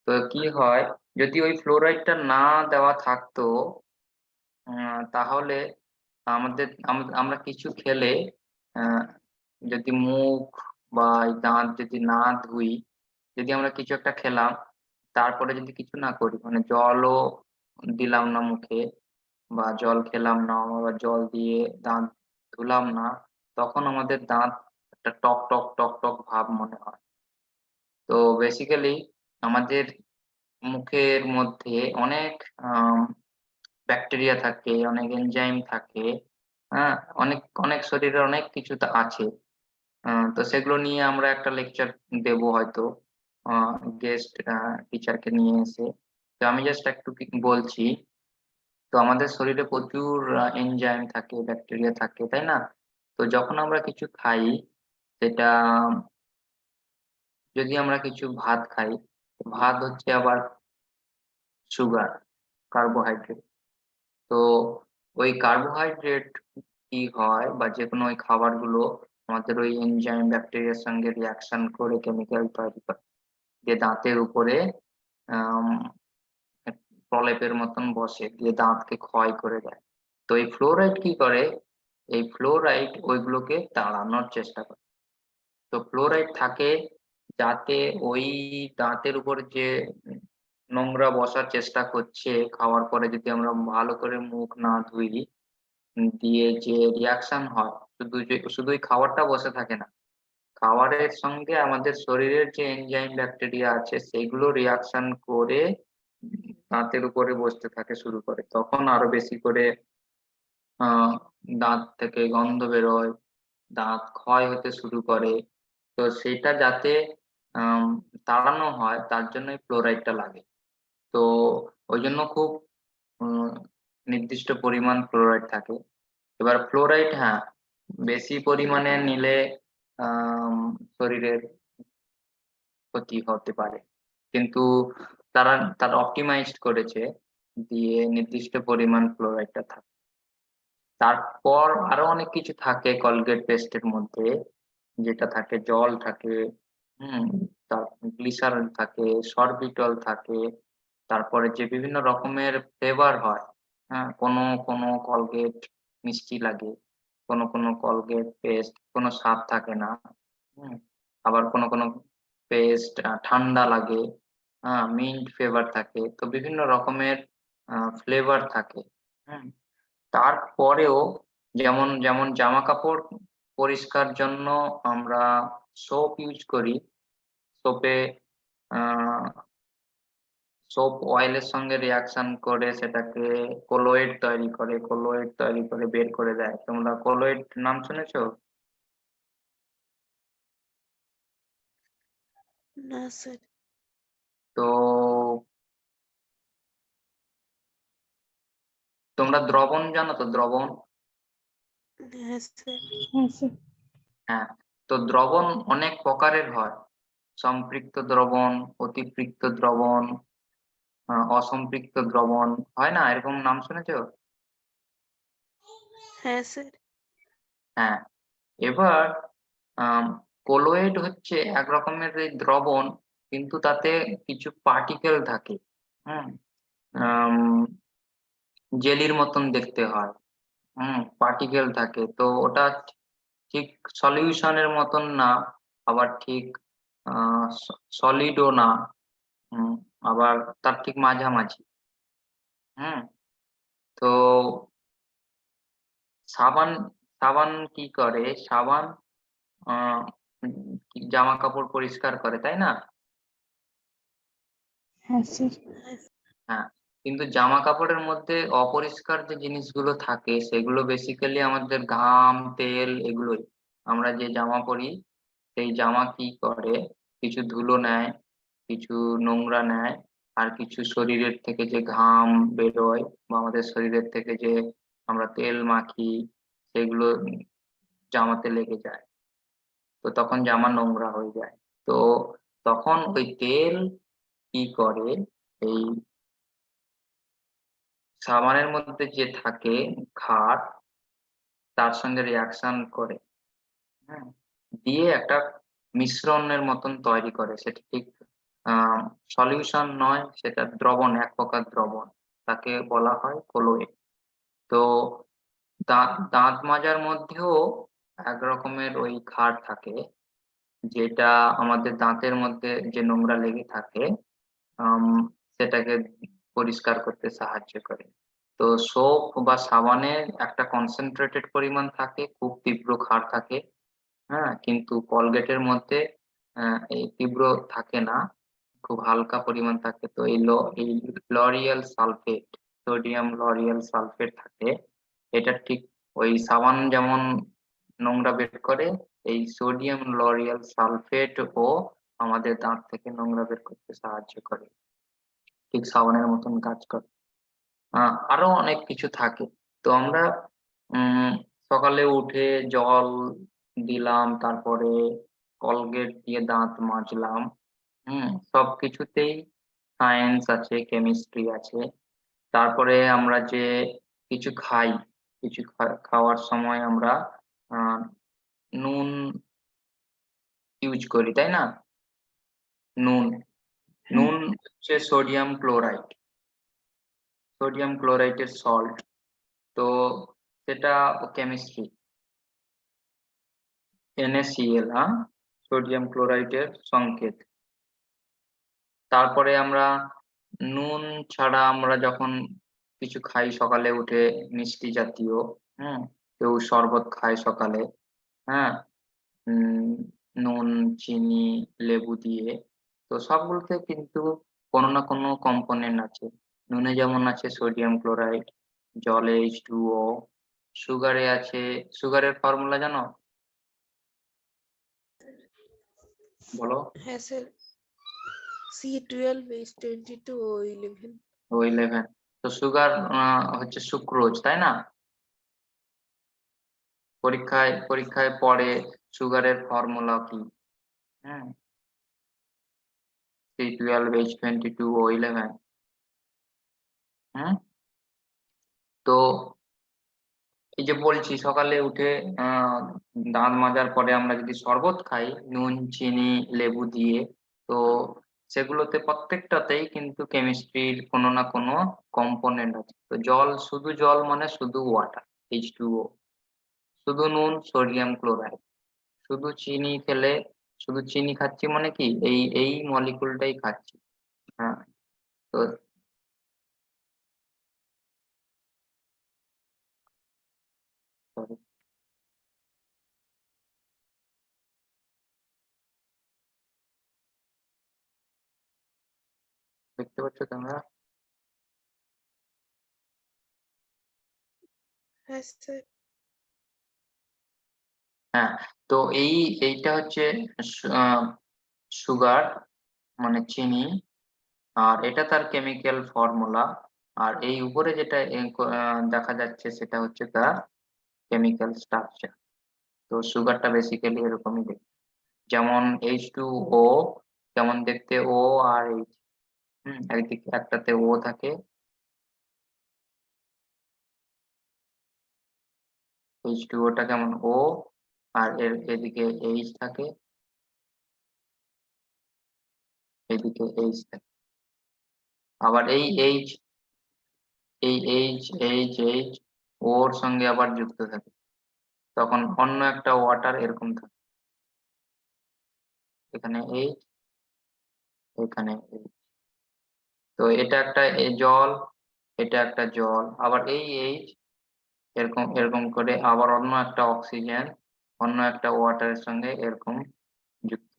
তো কি হয়, যদি ওই ফ্লোরাইডটা না দেওয়া থাকতো, তাহলে আমরা কিছু খেলে, আহ, যদি মুখ বা এই দাঁত যদি না ধুই, যদি আমরা কিছু একটা খেলাম, তারপরে যদি কিছু না করি, মানে জলও দিলাম না মুখে বা জল খেলাম না, আবার জল দিয়ে দাঁত ধুলাম না, তখন আমাদের দাঁত একটা টক টক টক টক ভাব মনে হয়। তো বেসিক্যালি আমাদের মুখের মধ্যে অনেক ব্যাকটেরিয়া থাকে, অনেক এনজাইম থাকে, হ্যাঁ, অনেক অনেক শরীরে অনেক কিছু তো আছে। তো সেগুলো নিয়ে আমরা একটা লেকচার দেবো হয়তো, গেস্ট টিচারকে নিয়ে এসে। তো আমি জাস্ট একটু বলছি। তো আমাদের শরীরে প্রচুর এনজাইম থাকে, ব্যাকটেরিয়া থাকে, তাই না? তো যখন আমরা কিছু খাই, সেটা যদি আমরা কিছু ভাত খাই, ভাত হচ্ছে আবার সুগার, কার্বোহাইড্রেট। তো ওই কার্বোহাইড্রেট কি হয়, বা যে কোনো ওই খাবারগুলো আমাদের ওই এনজাইম ব্যাকটেরিয়ার সঙ্গে রিয়াকশন করে কেমিক্যাল তৈরি করে, যে দাঁতের উপরে আহ প্রলেপের মতন বসে, দিয়ে দাঁতকে ক্ষয় করে দেয়। তো এই ফ্লোরাইড কি করে, এই ফ্লোরাইড ওইগুলোকে তাড়ানোর চেষ্টা করে। তো ফ্লোরাইড থাকে যাতে ওই দাঁতের উপর যে নোংরা বসার চেষ্টা করছে, খাওয়ার পরে যদি আমরা ভালো করে মুখ না ধুই, দিয়ে যে রিয়াকশন হয়, শুধুই খাবারটা বসে থাকে না, খাবারের সঙ্গে আমাদের শরীরের যে এনজাইম ব্যাকটেরিয়া আছে সেগুলো রিয়াকশন করে দাঁতের উপরে বসতে থাকে শুরু করে, তখন আরো বেশি করে আহ দাঁত থেকে গন্ধ বেরোয়, দাঁত ক্ষয় হতে শুরু করে। তো সেটা যাতে আম, তাড়ানো হয়, তার জন্য ফ্লোরাইডটা লাগে। তো ওই জন্য খুব উম, নির্দিষ্ট পরিমাণ ফ্লোরাইড থাকে। এবার ফ্লোরাইড, হ্যাঁ, বেশি পরিমাণে নিলে আম, শরীরের ক্ষতি হতে পারে, কিন্তু তারা অপটিমাইজড করেছে, দিয়ে নির্দিষ্ট পরিমাণ ফ্লোরাইডটা থাকে। তারপর আরো অনেক কিছু থাকে কলগেট পেস্টের মধ্যে, যেটা থাকে জল থাকে, হুম, গ্লিসারল থাকে, সরবিটল থাকে, তারপরে যে বিভিন্ন রকমের ফ্লেভার হয়, হ্যাঁ, কোনো কোনো কলগেট মিষ্টি লাগে, কোনো কোনো কলগেট পেস্ট কোনো স্বাদ থাকে না। আবার কোনো কোনো পেস্ট ঠান্ডা লাগে, মিন্ট ফ্লেভার থাকে, তো বিভিন্ন রকমের ফ্লেভার থাকে। তারপরেও যেমন যেমন জামা কাপড় পরিষ্কার জন্য আমরা সোপ ইউজ করি, সোপে সোপ অয়েলের সঙ্গে রিয়াকশন করে সেটাকে কোলোয়েড তৈরি করে বের করে দেয়। তোমরা কোলোয়েড নাম শুনেছো? না স্যার। তো তোমরা দ্রবণ জানো তো, দ্রবণ? হ্যাঁ স্যার। হ্যাঁ স্যার। হ্যাঁ, তো দ্রবণ অনেক প্রকারের হয়, সম্পৃক্ত দ্রবণ, অতিপৃক্ত দ্রবণ, অসম্পৃক্ত দ্রবণ, হয় না? এরকম নাম শুনেছো? হ্যাঁ স্যার। হ্যাঁ, এবার কোলোয়েড হচ্ছে এক রকমের এই দ্রবণ, কিন্তু তাতে কিছু পার্টিকেল থাকে। জেলির মতন দেখতে হয়। পার্টিকেল থাকে, তো ওটা ঠিক সলিউশনের মতন না, আবার ঠিক সলিডও না, হুম, আবার তার ঠিক মাঝামাঝি। হুম, তো সাবান সাবান কি করে? সাবান জামা কাপড় পরিষ্কার করে, তাই না? হ্যাঁ স্যার। হ্যাঁ, কিন্তু জামা কাপড়ের মধ্যে অপরিষ্কার যে জিনিসগুলো থাকে সেগুলো বেসিক্যালি আমাদের ঘাম, তেল, এগুলোই। আমরা যে জামা পরি সেই জামা কি করে, কিছু ধুলো নেয়, কিছু নোংরা নেয়, আর কিছু শরীরের থেকে যে ঘাম বেরোয় বা আমাদের শরীরের থেকে যে আমরা তেল মাখি, সেগুলো জামাতে লেগে যায়, তো তখন জামা নোংরা হয়ে যায়। তো তখন ওই তেল কি করে, এই সাবানের মধ্যে যে থাকে ক্ষার, তার সঙ্গে রিয়াকশন করে, হ্যাঁ, দিয়ে একটা মিশ্রণের মতন তৈরি করে। সেটা ঠিক সলিউশন নয়, সেটা দ্রবণ, এক প্রকার দ্রবণ, তাকে বলা হয় কোলোয়েড। তো দাঁত মাজার মধ্যেও এক রকমের ওই ক্ষার থাকে, যেটা আমাদের দাঁতের মধ্যে যে নোংরা লেগে থাকে আম, সেটাকে পরিষ্কার করতে সাহায্য করে। তো সোপ বা সাবানে একটা কনসেন্ট্রেটেড পরিমাণ থাকে, খুব তীব্র ক্ষার থাকে। হ্যাঁ, কিন্তু কলগেটের মধ্যে এই তীব্র থাকে না, খুব হালকা পরিমাণ থাকে। তো এই L'Oréal sulphate, sodium L'Oréal sulphate থাকে। এটা ঠিক ওই সাবান যেমন নোংরা বের করে, এই সোডিয়াম লরিয়াল সালফেট ও আমাদের দাঁত থেকে নোংরা বের করতে সাহায্য করে, ঠিক সাবানের মতন কাজ করে। আরো অনেক কিছু থাকে। তো আমরা উম সকালে উঠে জল দিলাম, তারপরে কলগেট দিয়ে দাঁত মাজলাম, সবকিছুতেই সায়েন্স আছে, কেমিস্ট্রি আছে। তারপরে আমরা যে কিছু খাই, কিছু খাওয়ার সময় আমরা আহ নুন ইউজ করি, তাই না? নুন নুন হচ্ছে সোডিয়াম ক্লোরাইডের সল্ট। তো সেটা কেমিস্ট্রি, NaCl, সোডিয়াম ক্লোরাইডের সংকেত। তারপরে আমরা নুন ছাড়া আমরা যখন কিছু খাই সকালে উঠে, মিষ্টি জাতীয়, কেউ শরবত খায় সকালে, হ্যাঁ, উম নুন, চিনি, লেবু দিয়ে, তো সবগুলোতে কিন্তু কোনো না কোনো কম্পোনেন্ট আছে। নুনে যেমন আছে সোডিয়াম ক্লোরাইড, জলে H2O, সুগারে আছে, সুগারের ফর্মুলা জানো? বলো। হ্যাঁ স্যার। C12H22O11। O11। তো সুগার হচ্ছে সুক্রোজ, তাই না? পরীক্ষায় পড়ে সুগারের ফর্মুলা কি? হ্যাঁ, C12H22O11। হুম, তো এই যে বলছি সকালে উঠে দাঁত মাজার পরে আমরা যদি শরবত খাই নুন, চিনি, লেবু দিয়ে, তো সেগুলোতে প্রত্যেকটাতেই কিন্তু কেমিস্ট্রির কোনো না কোনো কম্পোনেন্ট আছে। তো শুধু জল মানে শুধু ওয়াটার, H2O, শুধু নুন সোডিয়াম ক্লোরাইড, শুধু চিনি খেলে, শুধু চিনি খাচ্ছি মানে কি এই মলিকুলটাই খাচ্ছি। হ্যাঁ, তো sorry, দেখতে পাচ্ছ তোমরা? হ্যাঁ স্যার। হ্যাঁ, তো এইটা হচ্ছে সুগার মানে চিনি, আর এটা তার কেমিক্যাল ফর্মুলা। আর এই উপরে যেটা দেখা যাচ্ছে সেটা হচ্ছে তার কেমিক্যাল স্ট্রাকচার। তো সুগারটা বেসিক্যালি এরকমই দেখতে, যেমন H2O যেমন দেখতে, ও আর এইচ, একদিকে একটাতে ও থাকে, H2O টা কেমন ও, আর এদিকে এইচ থাকে, এদিকে এইচ থাকে। আবার এই এইচ ওর সঙ্গে আবার যুক্ত থাকে, তখন অন্য একটা ওয়াটার এরকম থাকে, এখানে এইচ, এখানে এইচ। তো এটা একটা জল, এটা একটা জল, আবার এই এইচ এরকম এরকম করে আবার অন্য একটা অক্সিজেন অন্য একটা ওয়াটারের সঙ্গে এরকম যুক্ত।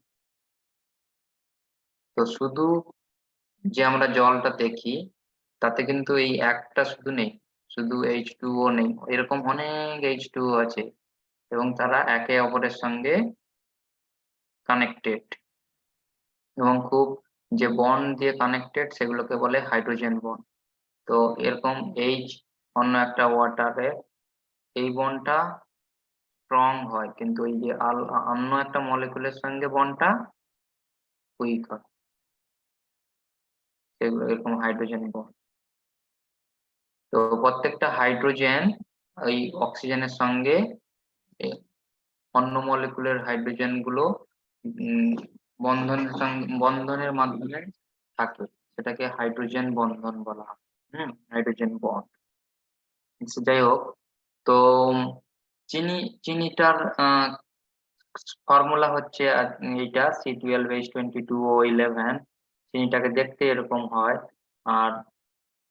তো শুধু যে আমরা জলটা দেখি তাতে কিন্তু এই একটা শুধু নেই, শুধু H2O নেই, এরকম অনেক H2O আছে, এবং তারা একে অপরের সঙ্গে কানেক্টেড, এবং খুব যে বন্ড দিয়ে কানেক্টেড সেগুলোকে বলে হাইড্রোজেন বন্ড। তো এরকম এইচ অন্য একটা ওয়াটারে এই বন্ডটা স্ট্রং হয়, কিন্তু এই যে অন্য একটা মলিকুলের সঙ্গে বন্ডটা উইক হয়, সেগুলো এরকম হাইড্রোজেন বন্ড। তো প্রত্যেকটা হাইড্রোজেন ওই অক্সিজেনের সঙ্গে এ, অন্য মলিকুলের হাইড্রোজেন গুলো বন্ধনের মাধ্যমে থাকে, সেটাকে হাইড্রোজেন বন্ধন বলা হয়। Hydrogen bond. যাই হোক, তো চিনিটার ফর্মুলা হচ্ছে এইটা C12H22O11। চিনিটাকে দেখতে এরকম হয়, আর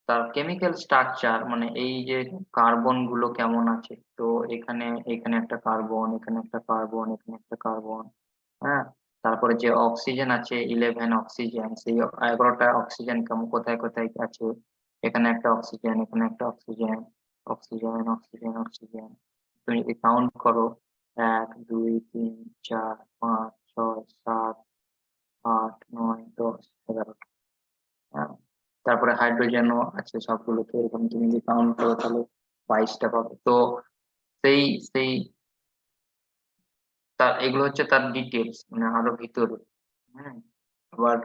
তার কেমিক্যাল স্ট্রাকচার মানে এই যে কার্বন গুলো কেমন আছে, তো এখানে এখানে একটা কার্বন, এখানে একটা কার্বন, এখানে একটা কার্বন। হ্যাঁ, তারপরে যে অক্সিজেন আছে 11 অক্সিজেন, সেই 11টা অক্সিজেন কেমন কোথায় কোথায় আছে, এখানে একটা অক্সিজেন, এখানে একটা অক্সিজেন, অক্সিজেন অক্সিজেন অক্সিজেন। তুমি যদি কাউন্ট করো 1 2 3 4 5 6 7 8 9 10 11টা। হ্যাঁ, তারপরে হাইড্রোজেনও আছে সবগুলোতে, এরকম তুমি যদি কাউন্ট করো তাহলে 22টা পাবে। তো সেই সেই তার এগুলো হচ্ছে তার ডিটেলস, মানে আরো ভিতরে। হ্যাঁ, আবার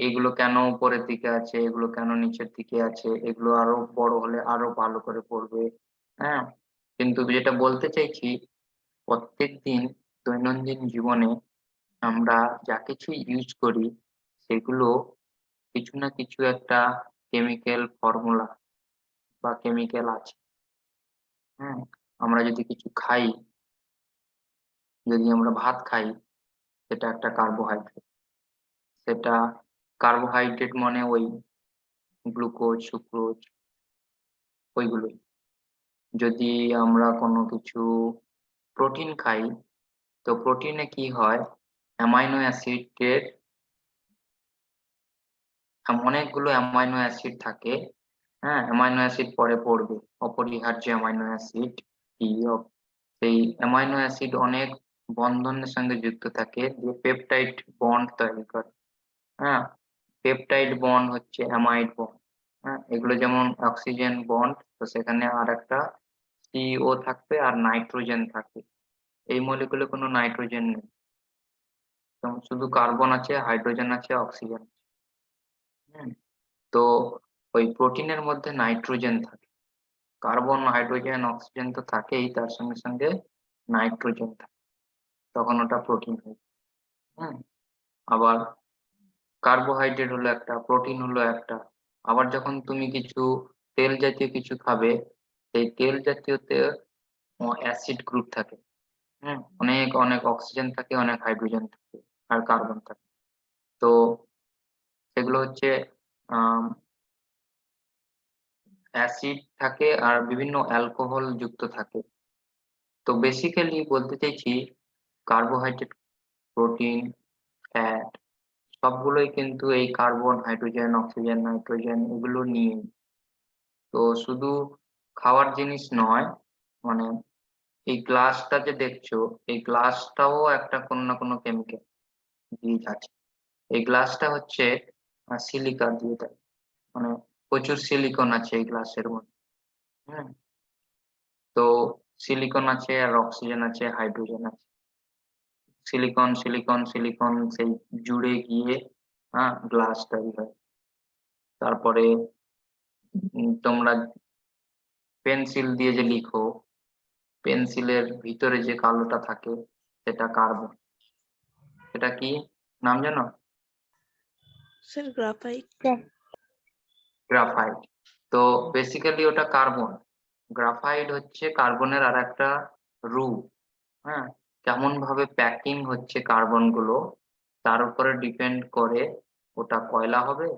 এগুলো কেন উপরের দিকে আছে, এগুলো কেন নিচের দিকে আছে, এগুলো আরো বড় হলে আরো ভালো করে পড়বে। হ্যাঁ, কিন্তু যেটা বলতে চাইছি, প্রত্যেকদিন দৈনন্দিন জীবনে আমরা যা কিছু ইউজ করি সেগুলো কিছু না কিছু একটা কেমিক্যাল ফর্মুলা বা কেমিক্যাল আছে। হ্যাঁ, আমরা যদি কিছু খাই, যদি আমরা ভাত খাই, সেটা একটা কার্বোহাইড্রেট, সেটা কার্বোহাইড্রেট মানে ওই গ্লুকোজ সুক্রোজ ওইগুলোই। যদি আমরা কোনো কিছু প্রোটিন খাই, তো প্রোটিনে কি হয়, অ্যামাইনো অ্যাসিডের অনেকগুলো অ্যামাইনো অ্যাসিড থাকে। হ্যাঁ, অ্যামাইনো অ্যাসিড পরে পড়বে, অপরিহার্য অ্যামাইনো অ্যাসিড কি, সেই অ্যামাইনো অ্যাসিড অনেক বন্ধনের সঙ্গে যুক্ত থাকে, দিয়ে পেপটাইড বন্ড তৈরি করে। হ্যাঁ, পেপটাইড বন্ড হচ্ছে অ্যামাইড বন্ড। হ্যাঁ, এগুলো যেমন অক্সিজেন বন্ড, তো সেখানে আর একটা CO থাকবে আর নাইট্রোজেন থাকবে। এই মলিকুলে কোনো নাইট্রোজেন নেই, যেমন শুধু কার্বন আছে, হাইড্রোজেন আছে, অক্সিজেন আছে। হুম, তো ওই প্রোটিনের মধ্যে নাইট্রোজেন থাকে, কার্বন হাইড্রোজেন অক্সিজেন তো থাকেই, তার সঙ্গে সঙ্গে নাইট্রোজেন থাকে, তখন ওটা প্রোটিন হয়। হ্যাঁ, আবার কার্বোহাইড্রেট হলো একটা, প্রোটিন হলো একটা। আবার যখন তুমি কিছু তেল জাতীয় কিছু খাবে, সেই তেল জাতীয়তে অ্যাসিড গ্রুপ থাকে। অনেক অনেক অক্সিজেন থাকে, অনেক হাইড্রোজেন থাকে আর কার্বন থাকে। তো সেগুলো হচ্ছে অ্যাসিড থাকে আর বিভিন্ন অ্যালকোহল যুক্ত থাকে। তো বেসিক্যালি বলতে চাইছি কার্বোহাইড্রেট, প্রোটিন, ফ্যাট সবগুলোই কিন্তু এই কার্বন, হাইড্রোজেন, অক্সিজেন, নাইট্রোজেন এগুলো নিয়ে। তো শুধু খাওয়ার জিনিস নয়, মানে এই গ্লাসটা যে দেখছো, এই গ্লাসটাও একটা কোনো না কোনো কেমিক্যাল দিয়ে আছে। এই গ্লাসটা হচ্ছে সিলিকা দিয়ে থাকে, মানে প্রচুর সিলিকন আছে এই গ্লাসের মধ্যে। হম তো সিলিকন আছে আর অক্সিজেন আছে, হাইড্রোজেন আছে। সিলিকন সিলিকন সিলিকন সেই জুড়ে গিয়ে গ্লাস তৈরি হয়। তারপরে তোমরা পেন্সিল দিয়ে যে লিখো, পেন্সিলের ভিতরে যে কালোটা থাকে সেটা কার্বন। সেটা কি নাম জানো? Sir graphite. গ্রাফাইট। তো বেসিক্যালি ওটা কার্বন। গ্রাফাইট হচ্ছে কার্বনের আর একটা রূপ। কেমন ভাবে প্যাকিং হচ্ছে কার্বন গুলো তার উপরে ডিপেন্ড করে ওটা কয়লা হবে,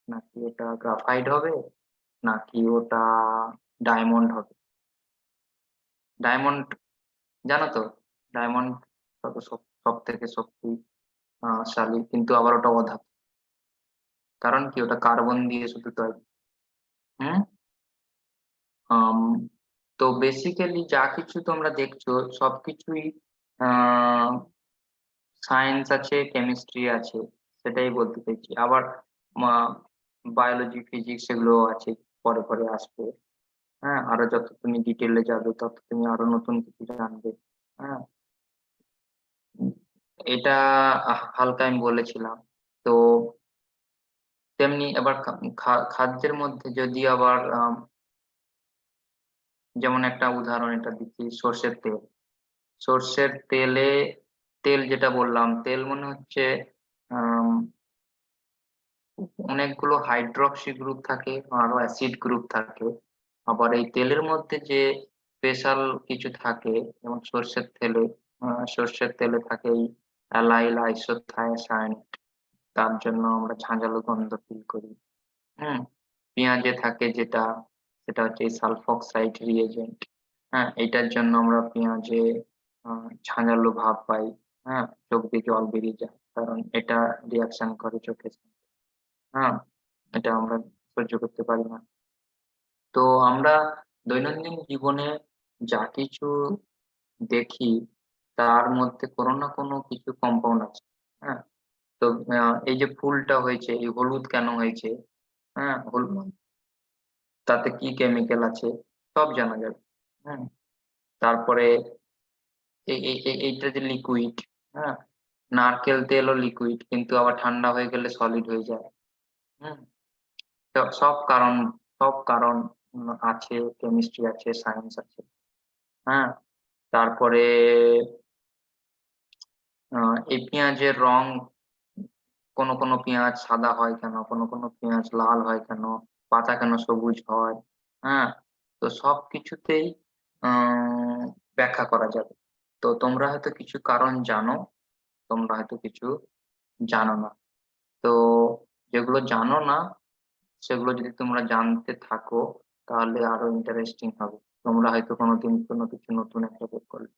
নাকি ওটা গ্রাফাইট হবে, নাকি ওটা ডায়মন্ড হবে। ডায়মন্ড জানো তো? ডায়মন্ড সব থেকে শক্তিশালী, কিন্তু আবার ওটা অধাতু। কারণ কি, ওটা কার্বন দিয়ে শুধু তৈরি। হুম আম, তো বেসিক্যালি যা কিছু তোমরা দেখছো সবকিছুই সায়েন্স আছে, কেমিস্ট্রি আছে, সেটাই বলতে চাইছি। আবার বায়োলজি, ফিজিক্স এগুলো আছে, পরে পরে আসবে। আরো যত তুমি ডিটেলে যাবে তত তুমি আরো নতুন কিছু জানবে। হ্যাঁ এটা হালকা আমি বলেছিলাম। তো তেমনি এবার খাদ্যের মধ্যে যদি আবার যেমন একটা উদাহরণ এটা দিচ্ছি, সর্ষের তেল। সর্ষের তেল যেটা বললাম, তেল মনে হচ্ছে আম, অনেকগুলো হাইড্রক্সি গ্রুপ থাকে, আরো অ্যাসিড গ্রুপ থাকে। আবার এই তেলের মধ্যে যে স্পেশাল কিছু থাকে, যেমন সর্ষের তেলে থাকে এই অ্যালাইল আইসোথায়াসায়ানেট, তার জন্য আমরা ঝাঁঝালো গন্ধ ফিল করি। পেঁয়াজে থাকে যেটা, সেটা হচ্ছে সালফক্সাইড রিএজেন্ট। এটার জন্য আমরা পেঁয়াজে ঝাঁঝালো ভাব পাই। চোখ দিয়ে জল বেরিয়ে যায়, কারণ এটা রিয়াকশন করে চোখের সাথে। হ্যাঁ এটা আমরা সহ্য করতে পারি না। তো আমরা দৈনন্দিন জীবনে যা কিছু দেখি তার মধ্যে কোনো না কোনো কিছু কম্পাউন্ড আছে। হ্যাঁ তো এই যে ফুলটা হয়েছে, এই হলুদ কেন হয়েছে, হলুদ তাতে কি কেমিক্যাল আছে সব জানা যাবে। হ্যাঁ তারপরে এইটা যে লিকুইড, হ্যাঁ নারকেল তেলও লিকুইড, কিন্তু আবার ঠান্ডা হয়ে গেলে সলিড হয়ে যায়। হুম সব কারণ আছে, কেমিস্ট্রি আছে, সায়েন্স আছে। হ্যাঁ তারপরে এই পেঁয়াজের রং, কোনো কোনো পেঁয়াজ সাদা হয় কেন, কোনো কোনো পেঁয়াজ লাল হয় কেন, পাতা কেন সবুজ হয়। হ্যাঁ তো সব কিছুতেই ব্যাখ্যা করা যাবে। তো তোমরা হয়তো কিছু কারণ জানো, তোমরা হয়তো কিছু জানো না। তো যেগুলো জানো না সেগুলো যদি তোমরা জানতে থাকো তাহলে আরো ইন্টারেস্টিং হবে। তোমরা হয়তো কোনোদিন কোনো কিছু নতুন একটা বের করলে।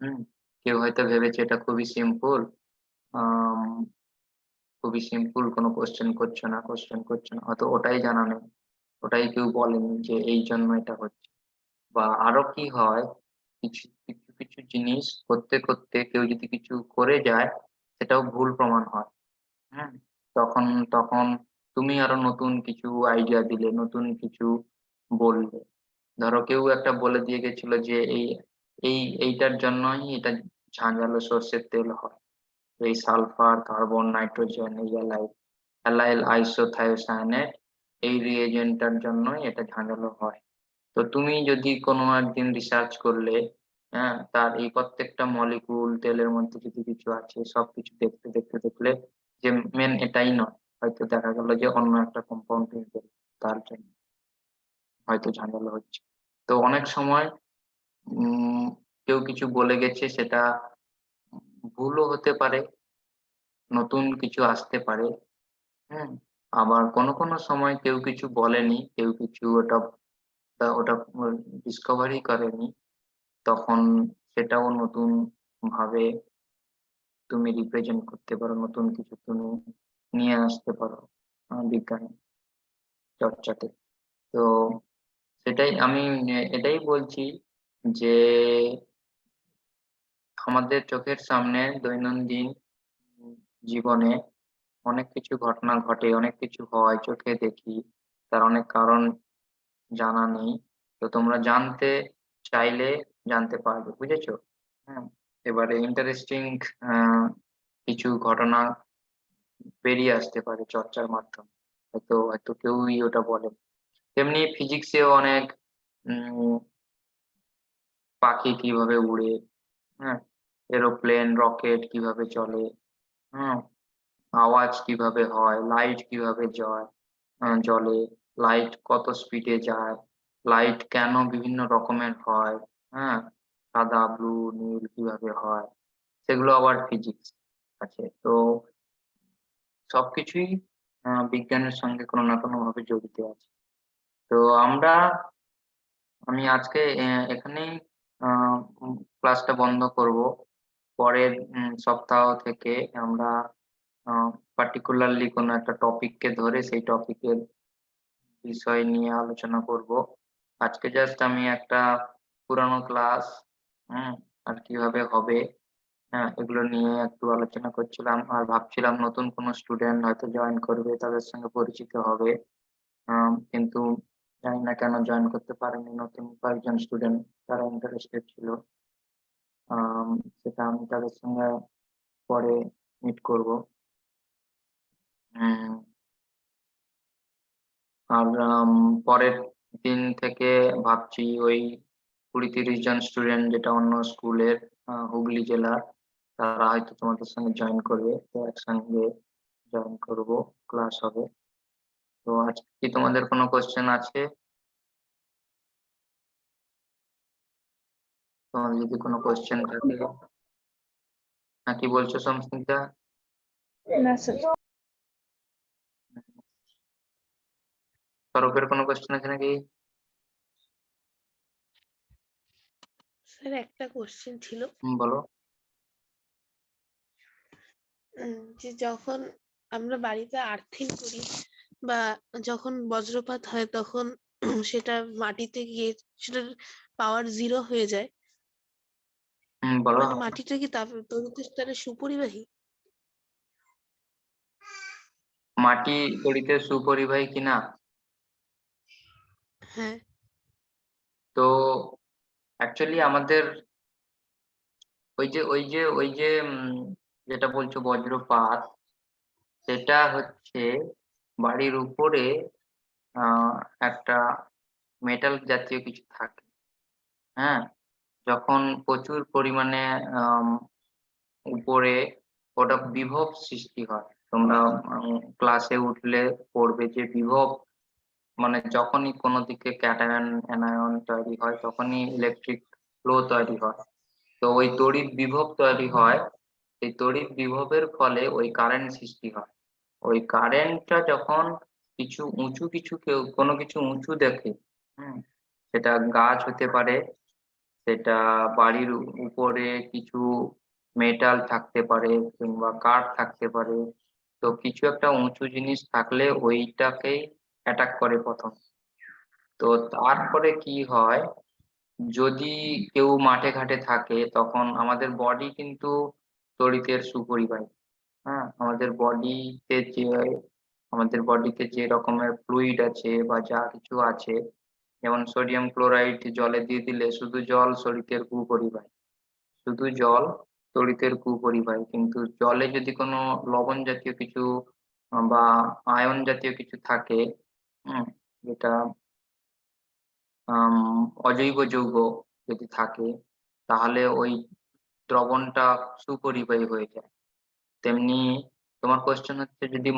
হম কেউ হয়তো ভেবেছে এটা খুবই সিম্পল, কোনো কোশ্চেন করছো না, হয়তো ওটাই জানা নেই, ওটাই কেউ বলেনি যে এই জন্য এটা হচ্ছে। বা আরো কি হয়, কিছু কিছু কিছু জিনিস করতে করতে কেউ যদি কিছু করে যায় সেটাও ভুল প্রমাণ হয়। হ্যাঁ তখন তখন তুমি আরো নতুন কিছু আইডিয়া দিলে, নতুন কিছু বললে। ধরো কেউ একটা বলে দিয়ে গেছিল যে এইটার জন্যই এটা ঝাঁঝালো সর্ষের তেল হয়, এই সালফার, কার্বন, নাইট্রোজেন, এই অ্যালাইল আইসোথায়োসায়ানেট, এই রিএজেন্টটার জন্যই এটা ঝাঁঝালো হয়। তো তুমি যদি কোনো একদিন রিসার্চ করলে, তার এই প্রত্যেকটা মলিকুল তেলের মধ্যে যদি কিছু আছে সবকিছু দেখতে দেখতে দেখলে যে মেন এটাই নয়, হয়তো দেখা গেল যে অন্য একটা কম্পাউন্ড তার জন্য হয়তো ঝামেলা হচ্ছে। তো অনেক সময় কেউ কিছু বলে গেছে, সেটা ভুলও হতে পারে, নতুন কিছু আসতে পারে। আবার কোনো কোনো সময় কেউ কিছু বলেনি, কেউ কিছু ওটা ওটা ডিসকভারি করেনি, তখন সেটাও নতুন ভাবে তুমি রিপ্রেজেন্ট করতে পারো, নতুন কিছু তুমি নিয়ে আসতে পারো বিজ্ঞান চর্চাতে। তো সেটাই আমি এটাই বলছি যে আমাদের চোখের সামনে দৈনন্দিন জীবনে অনেক কিছু ঘটনা ঘটে, অনেক কিছু হয়, চোখে দেখি, তার অনেক কারণ জানা নেই। তো তোমরা জানতে চাইলে জানতে পারবে, বুঝেছো? হ্যাঁ, এবারে ইন্টারেস্টিং কিছু ঘটনা বেরিয়ে আসতে পারে চর্চার মাধ্যমে, হয়তো হয়তো কেউই ওটা বলে। তেমনি ফিজিক্সেও অনেক উম পাখি কিভাবে উড়ে, হ্যাঁ, এরোপ্লেন রকেট কিভাবে চলে, হ্যাঁ, আওয়াজ কিভাবে হয়, লাইট কিভাবে জ্বলে, লাইট কত স্পিডে যায়, লাইট কেন বিভিন্ন রকমের হয়, হ্যাঁ, সাদা, ব্লু, নীল কিভাবে হয়, সেগুলো আবার ফিজিক্স আছে। তো সবকিছুই বিজ্ঞানের সঙ্গে কোনো না কোনো ভাবে জড়িত আছে। তো আমি আজকে এখানেই ক্লাসটা বন্ধ করব। পরের সপ্তাহ থেকে আমরা পার্টিকুলারলি কোনো একটা টপিককে ধরে সেই টপিকের বিষয় নিয়ে আলোচনা করব। আজকে জাস্ট আমি একটা পুরানো ক্লাস আর কিভাবে হবে, হ্যাঁ, এগুলো নিয়ে একটু আলোচনা করছিলাম, আর ভাবছিলাম নতুন কোনো স্টুডেন্ট হয়তো জয়েন করবে, তাদের সঙ্গে পরিচিত হবে। কিন্তু জানি না কেন জয়েন করতে পারেনি নতুন কয়েকজন স্টুডেন্ট, তারা ইন্টারেস্টেড ছিল। সেটা আমি তাদের সঙ্গে পরে মিট করব। উম, আর পরের দিন থেকে ভাবছি ওই 20-30 জন স্টুডেন্ট, যেটা অন্য স্কুলের, হুগলি জেলার, তারা হয়তো তোমাদের সঙ্গে জয়েন করবে, তো একসঙ্গে জয়েন করব, ক্লাস হবে। তো আজকে কি তোমাদের কোনো কোশ্চেন আছে? তোমাদের যদি কোনো কোশ্চেন থাকে। হ্যাঁ, কি বলছো সমস্মিতা? না স্যার। তরফের কোনো কোশ্চেন আছে নাকি? স্যার একটা কোশ্চেন ছিল, বলো। যে যখন আমরা বাড়িতে আর্থিং করি বা যখন বজ্রপাত হয় তখন সেটা মাটিতে গিয়ে সেটার পাওয়ার 0 হয়ে যায়, বলো। মানে মাটিটা কি তড়িৎ স্তরে সুপরিবাহী? মাটি তড়িতের সুপরিবাহী কিনা? হ্যাঁ। তো অ্যাকচুয়ালি আমাদের ওই যে যেটা বলছো বজ্রপাত, সেটা হচ্ছে বাড়ির উপরে আহ একটা মেটাল জাতীয় কিছু থাকে। হ্যাঁ, যখন প্রচুর পরিমাণে আম, উপরে ওটা বিভব সৃষ্টি হয়। তোমরা ক্লাসে উঠলে পড়বে যে বিভব মানে যখনই কোনো দিকে ক্যাটায়ন অ্যানায়ন তৈরি হয়, তখনই ইলেকট্রিক ফ্লো তৈরি হয়। তো ওই তড়িৎ বিভব তৈরি হয়, এই তড়িৎ বিভবের ফলে ওই কারেন্ট সৃষ্টি হয়। ওই কারেন্টটা যখন কিছু উঁচু কিছু কেউ কোনো কিছু উঁচু দেখে, হুম, সেটা গাছ হতে পারে, সেটা বাড়ির উপরে কিছু মেটাল থাকতে পারে, কিংবা কাঠ থাকতে পারে। তো কিছু একটা উঁচু জিনিস থাকলে ওইটাকেই অ্যাটাক করে প্রথম। তো তারপরে কি হয়, যদি কেউ মাঠে ঘাটে থাকে, তখন আমাদের বডি কিন্তু তড়িতের সুপরিবাহী। হ্যাঁ, আমাদের বডিতে যে রকমের ফ্লুইড আছে বা যা কিছু আছে, যেমন সোডিয়াম ক্লোরাইড জলে দিয়ে দিলে শুধু জল তড়িতের কুপরিবাহী, শুধু জল তড়িতের কুপরিবাহী। কিন্তু জলে যদি কোনো লবণ জাতীয় কিছু বা আয়ন জাতীয় কিছু থাকে, যেটা অজৈব যৌগ যদি থাকে, তাহলে ওই দ্রবণটা সুপরিবাহী হয়ে যায়। তেমনি তোমার কোশ্চেন হচ্ছে যদি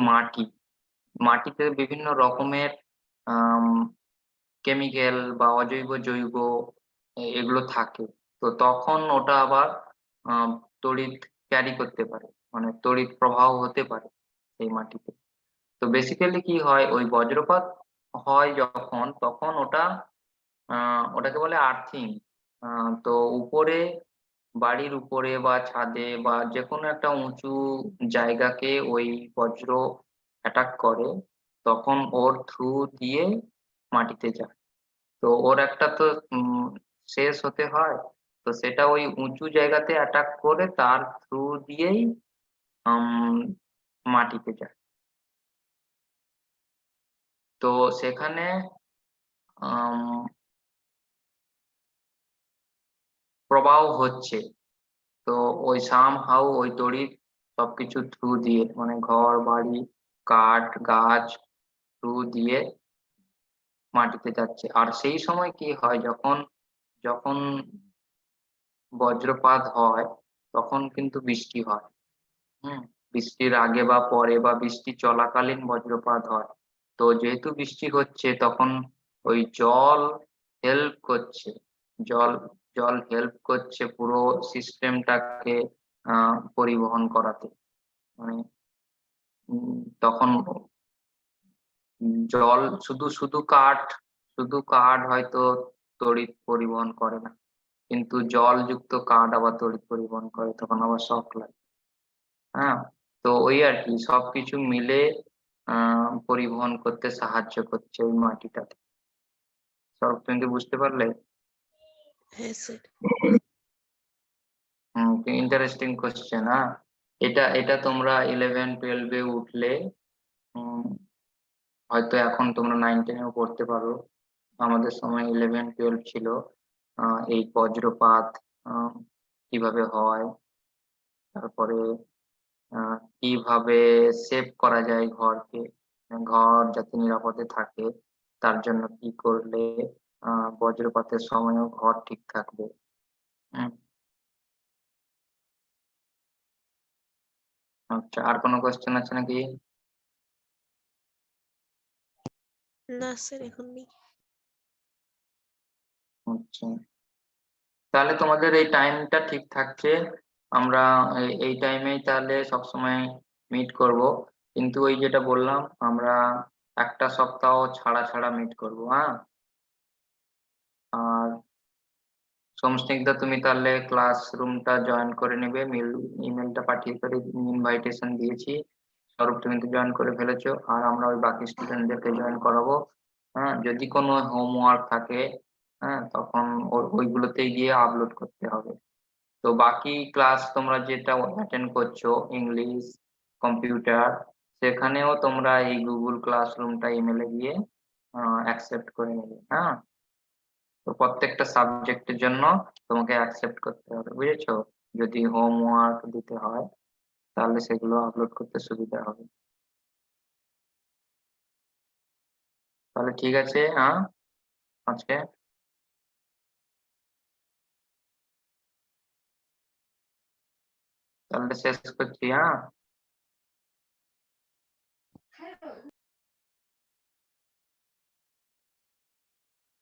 মাটিতে বিভিন্ন রকমের কেমিক্যাল বা অজৈব জৈব এগুলো থাকে, তো তখন ওটা আবার তড়িৎ ক্যারি করতে পারে, মানে তড়িৎ প্রবাহ হতে পারে সেই মাটিতে। তো বেসিক্যালি কি হয়, ওই বজ্রপাত হয় যখন, তখন ওটাকে বলে আর্থিং। তো উপরে, বাড়ির উপরে বা ছাদে বা যে কোনো একটা উঁচু জায়গাকে ওই বজ্র অ্যাটাক করে, তখন ওর থ্রু দিয়ে মাটিতে যায়। তো ওর একটা তো শেষ হতে হয়, তো সেটা ওই উঁচু জায়গাতে অ্যাটাক করে তার থ্রু দিয়েই উম, মাটিতে যায়। তো সেখানে আম, প্রবাহ হচ্ছে, তো ওই সামহাউ ওই তড়িৎ সবকিছু থ্রু দিয়ে, মানে ঘর বাড়ি কাঠ গাছ থ্রু দিয়ে মাটিতে যাচ্ছে। আর সেই সময় কি হয়, যখন যখন বজ্রপাত হয় তখন কিন্তু বৃষ্টি হয়। হুম, বৃষ্টির আগে বা পরে বা বৃষ্টি চলাকালীন বজ্রপাত হয়। তো যেহেতু বৃষ্টি হচ্ছে তখন ওই হেল্প করছে জল জল হেল্প করছে পুরো সিস্টেমটাকে পরিবহন করাতে, মানে তখন জল শুধু কাঠ হয়তো তড়িৎ পরিবহন করে না, কিন্তু জলযুক্ত কাঠ আবার তড়িৎ পরিবহন করে, তখন আবার শক লাগে। হ্যাঁ, তো ওই আর কি সবকিছু মিলে পরিবহন করতে সাহায্য করছে ওই মাটিটাতে। সব তুমি কি বুঝতে পারলে? হ্যাঁ স্যার। Interesting question. হ্যাঁ, এটা এটা তোমরা 11-12 উঠলে উম, হয়তো এখন তোমরা 9-10-এও পড়তে পারো। আমাদের সময় 11-12 ছিল। এই বজ্রপাত আহ, কিভাবে হয়, তারপরে কিভাবে সেভ করা যায় ঘরকে, ঘর যাতে নিরাপদে থাকে, তার জন্য কি করলে বজ্রপাতের সময়ও ঘর ঠিক থাকবে। হুম, আচ্ছা, আর কোনো কোয়েশ্চেন আছে নাকি? না স্যার এখন নেই। আচ্ছা, তাহলে তোমাদের এই টাইমটা ঠিক থাকছে। আমরা এই টাইমেই তাহলে সবসময় মিট করব, কিন্তু ওই যেটা বললাম, আমরা একটা সপ্তাহ ছাড়া ছাড়া মিট করব। হ্যাঁ, আর সোমস্নিগ্ধা তুমি তাহলে ক্লাসরুমটা জয়েন করে নেবে, ইমেলটা পাঠিয়ে করে ইনভাইটেশন দিয়েছি। স্বরূপ তুমি তো জয়েন করে ফেলেছো, আর আমরা ওই বাকি স্টুডেন্টদেরকে জয়েন করাবো। হ্যাঁ, যদি কোনো হোমওয়ার্ক থাকে, হ্যাঁ, তখন ওইগুলোতে গিয়ে আপলোড করতে হবে। তো বাকি ক্লাস তোমরা যেটা অ্যাটেন্ড করছো, ইংলিশ, কম্পিউটার, সেখানেও তোমরা এই গুগল ক্লাসরুমটা ইমেলে গিয়ে অ্যাকসেপ্ট করে নেবে। হ্যাঁ, তো প্রত্যেকটা সাবজেক্টের জন্য তোমাকে অ্যাকসেপ্ট করতে হবে, বুঝেছো? যদি হোমওয়ার্ক দিতে হয় তাহলে সেগুলো আপলোড করতে সুবিধা হবে। তাহলে ঠিক আছে, হ্যাঁ, আজকে তাহলে শেষ করছি। হ্যাঁ।